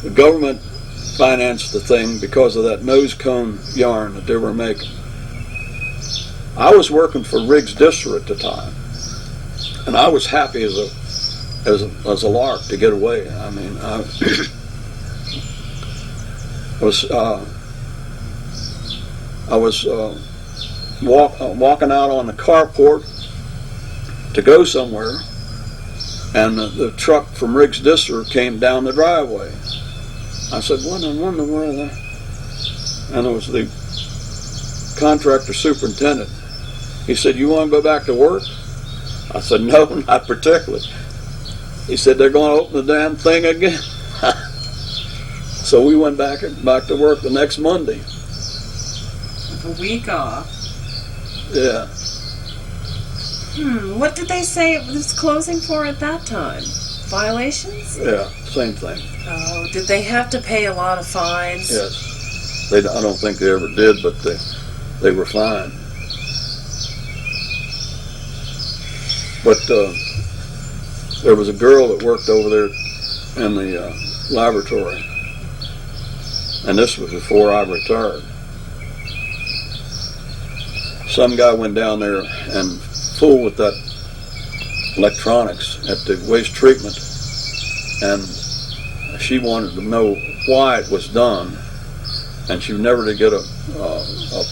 the government financed the thing because of that nose cone yarn that they were making. I was working for Riggs Disser at the time, and I was happy as a lark to get away. I mean, I was walking out on the carport to go somewhere, and the truck from Riggs Disser came down the driveway. I said, "What in the world?" And it was the contractor superintendent. He said, "You want to go back to work?" I said, "No, not particularly." He said, "They're going to open the damn thing again." So we went back to work the next Monday. A week off. Yeah. What did they say it was closing for at that time? Violations? Yeah, same thing. Oh, did they have to pay a lot of fines? Yes. I don't think they ever did, but they were fined. But there was a girl that worked over there in the laboratory, and this was before I retired. Some guy went down there and fooled with that electronics at the waste treatment, and she wanted to know why it was done, and she never did get a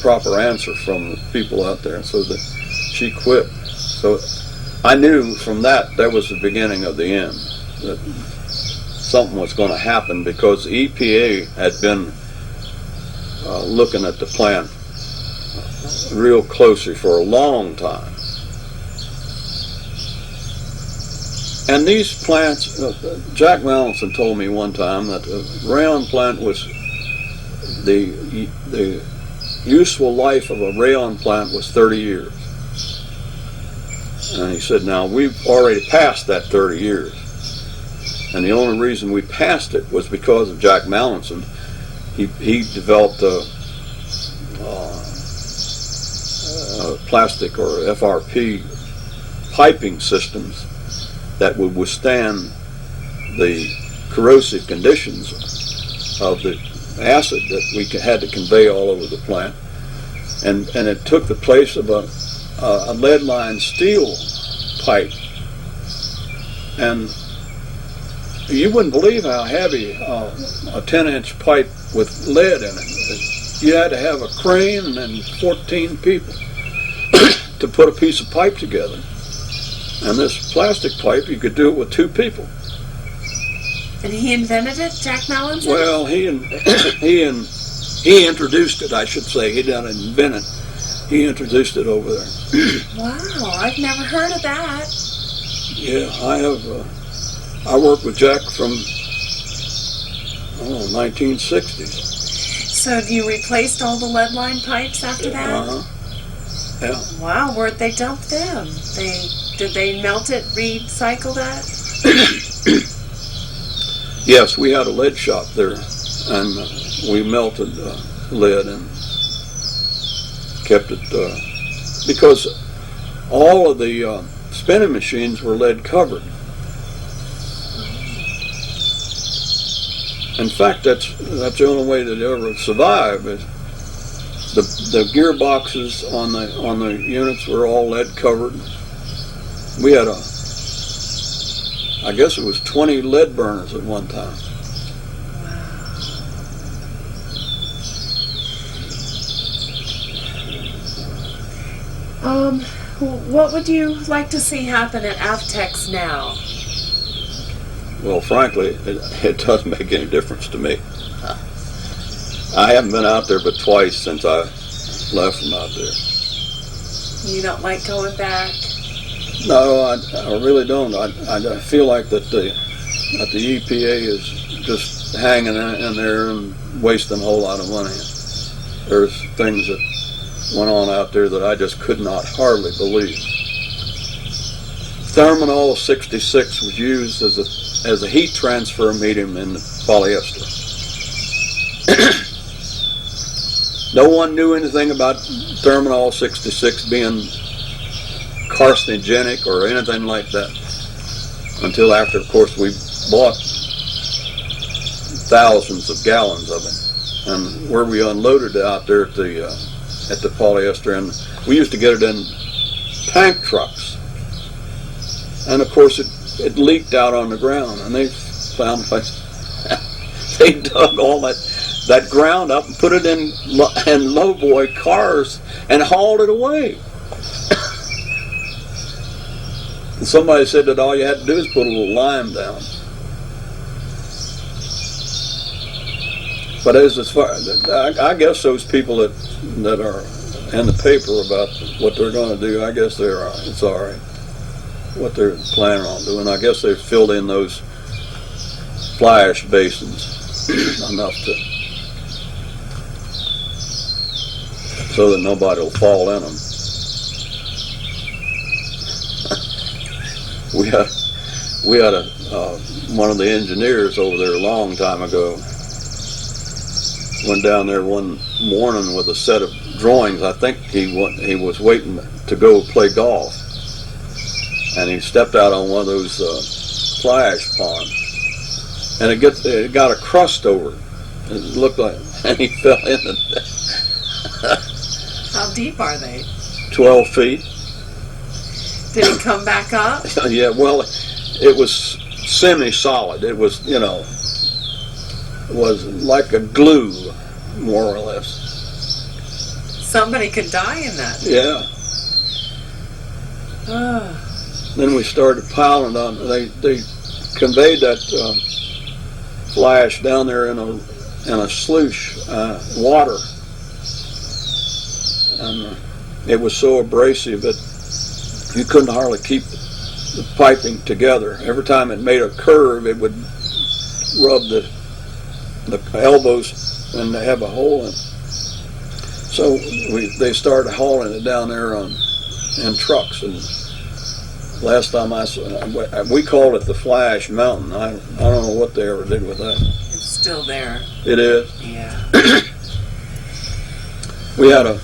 proper answer from the people out there, so that she quit. So I knew from that was the beginning of the end, that something was going to happen, because the EPA had been looking at the plant real closely for a long time. And these plants, Jack Mallinson told me one time that the rayon plant was, the useful life of a rayon plant was 30 years. And he said, now we've already passed that 30 years. And the only reason we passed it was because of Jack Mallinson. He developed plastic or FRP piping systems that would withstand the corrosive conditions of the acid that we had to convey all over the plant. And it took the place of a lead-lined steel pipe. And you wouldn't believe how heavy a 10-inch pipe with lead in it. You had to have a crane and 14 people to put a piece of pipe together. And this plastic pipe, you could do it with 2 people. And he invented it, Jack Mallinson? Well, he introduced it, I should say. He didn't invent it. He introduced it over there. Wow, I've never heard of that. Yeah, I worked with Jack from 1960s. So you replaced all the lead line pipes after that? Uh-huh. Yeah. Wow, where'd they dump them? Did they melt it, recycle that? Yes, we had a lead shop there, and we melted lead and kept it, because all of the spinning machines were lead covered. In fact, that's the only way that it ever survived. Is the gearboxes on the units were all lead covered. We had I guess it was 20 lead burners at one time. What would you like to see happen at Avtex now? Well, frankly, it doesn't make any difference to me. I haven't been out there but twice since I left from out there. You don't like going back? No, I really don't. I feel like that the EPA is just hanging in there and wasting a whole lot of money. There's things that went on out there that I just could not hardly believe. Thermanol 66 was used as a heat transfer medium in polyester. No one knew anything about Thermanol 66 being carcinogenic or anything like that until after, of course, we bought thousands of gallons of it, and where we unloaded it out there at the polyester, and we used to get it in tank trucks, and of course it leaked out on the ground, and they found they dug all that ground up and put it in lowboy cars and hauled it away. And somebody said that all you had to do is put a little lime down. But as far, I guess those people that are in the paper about what they're going to do, I guess it's all right. What they're planning on doing, I guess they've filled in those fly ash basins enough so that nobody will fall in them. We had one of the engineers over there a long time ago went down there one morning with a set of drawings. I think he was waiting to go play golf, and he stepped out on one of those fly ash ponds, and it got a crust over it. It looked like, and he fell in it. How deep are they? 12 feet. Did it come back up? Yeah, well, it was semi-solid. It was, it was like a glue, more or less. Somebody could die in that. Yeah. Then we started piling on. They conveyed that fly ash down there in a sluice, water, and it was so abrasive that you couldn't hardly keep the piping together. Every time it made a curve, it would rub the elbows and have a hole in it. So they started hauling it down there in trucks, and last time I saw it, we called it the Fly Ash Mountain. I don't know what they ever did with that. It's still there. It is? Yeah. We had an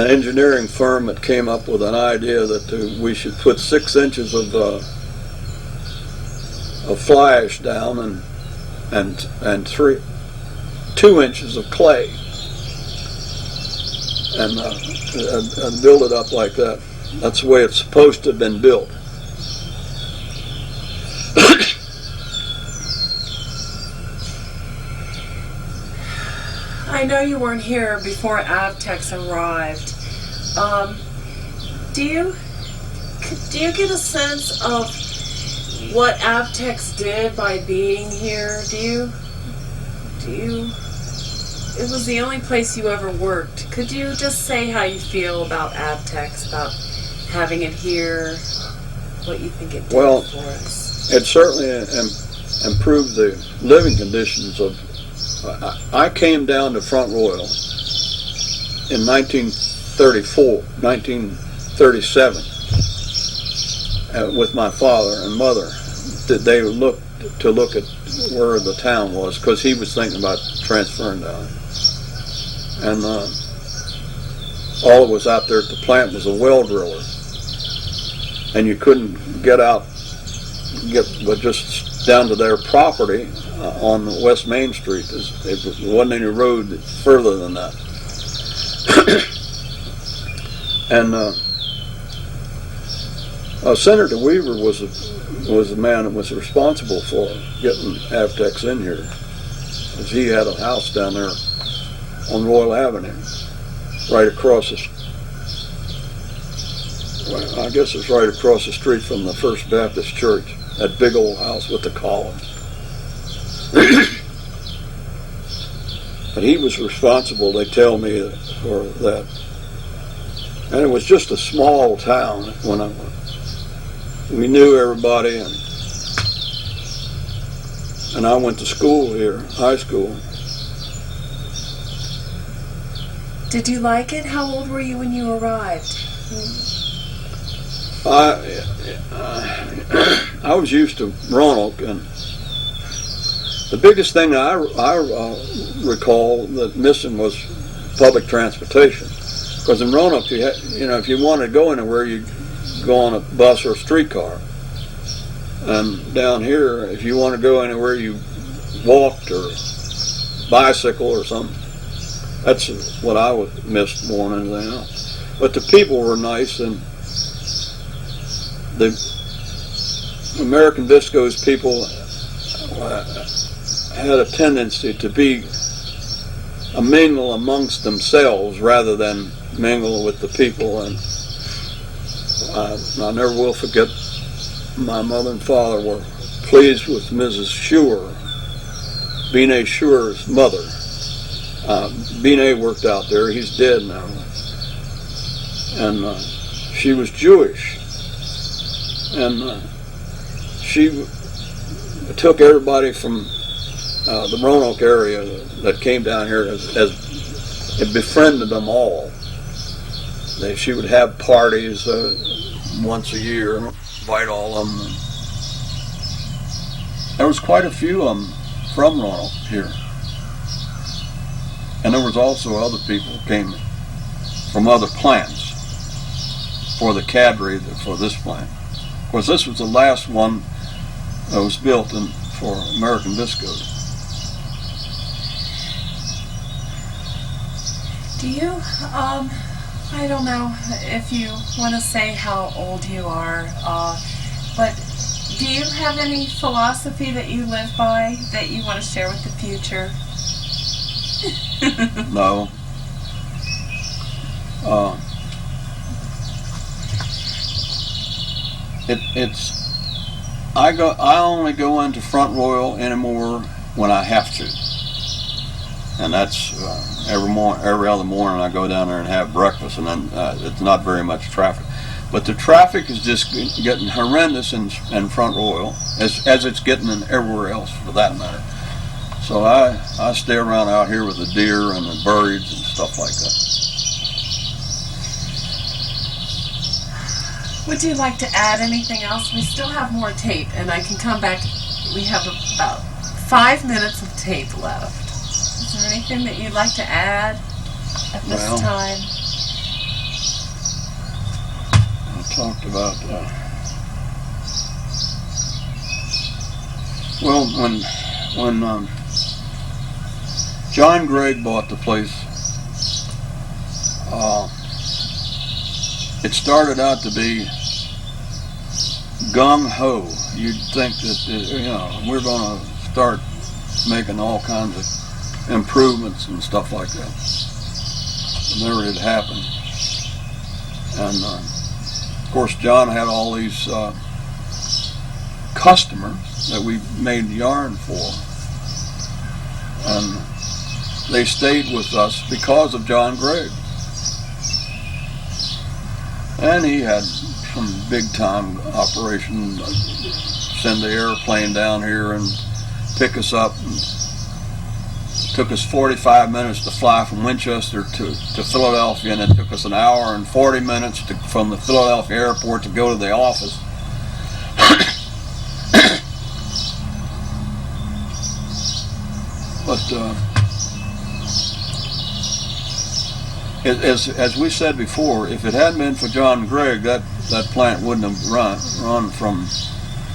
engineering firm that came up with an idea that we should put 6 inches of fly ash down and 2 inches of clay, and build it up like that. That's the way it's supposed to have been built. I know you weren't here before Avtex arrived. Do you get a sense of what Avtex did by being here? It was the only place you ever worked. Could you just say how you feel about Avtex, about having it here, what you think it did for us? It certainly improved the living conditions of. I came down to Front Royal in 1937 with my father and mother. They look at where the town was because he was thinking about transferring down. And all that was out there at the plant was a well driller, and you couldn't get just down to their property on West Main Street. There wasn't any road further than that. And Senator Weaver was the man that was responsible for getting Avtex in here, because he had a house down there on Royal Avenue, right across I guess it's right across the street from the First Baptist Church, that big old house with the columns. But he was responsible, they tell me, for that. And it was just a small town when we knew everybody, and I went to school here, high school. Did you like it? How old were you when you arrived? I was used to Roanoke, and the biggest thing I recall that missing was public transportation. Because in Roanoke, if you wanted to go anywhere, you go on a bus or a streetcar. And down here, if you want to go anywhere, you walked or bicycle or something. That's what I missed more than anything else. But the people were nice, and the American Visco's people had a tendency to be a mingle amongst themselves rather than mingle with the people. And I never will forget, my mother and father were pleased with Mrs. Shure, Binet Shure's mother. Binet worked out there, he's dead now. And she was Jewish. And she took everybody from the Roanoke area that came down here as it befriended them all. She would have parties once a year, invite all of them. There was quite a few of them from Roanoke here. And there was also other people who came from other plants for the cadre for this plant. Of course, this was the last one that was built for American Visco. Do you, I don't know if you want to say how old you are, but do you have any philosophy that you live by that you want to share with the future? No. I only go into Front Royal anymore when I have to, and that's every other morning I go down there and have breakfast, and then it's not very much traffic. But the traffic is just getting horrendous in Front Royal, as it's getting in everywhere else for that matter. So I stay around out here with the deer and the birds and stuff like that. Would you like to add anything else? We still have more tape, and I can come back. We have about 5 minutes of tape left. Is there anything that you'd like to add at this time? I talked about, when John Gregg bought the place, it started out to be gung-ho. You'd think that, we're going to start making all kinds of improvements and stuff like that. It never did happen. And of course, John had all these customer that we made yarn for, and they stayed with us because of John Gregg. And he had some big-time operation, send the airplane down here and pick us up. It took us 45 minutes to fly from Winchester to Philadelphia, and it took us an hour and 40 minutes from the Philadelphia airport to go to the office. But as we said before, if it hadn't been for John Gregg, that plant wouldn't have run from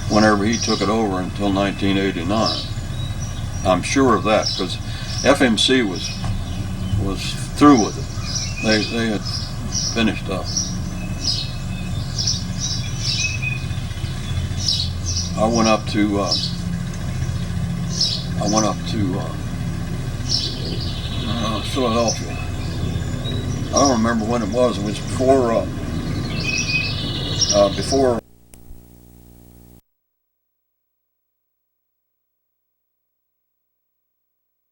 whenever he took it over until 1989. I'm sure of that, because FMC was through with it. They had finished up. I went up to Philadelphia. I don't remember when it was. It was before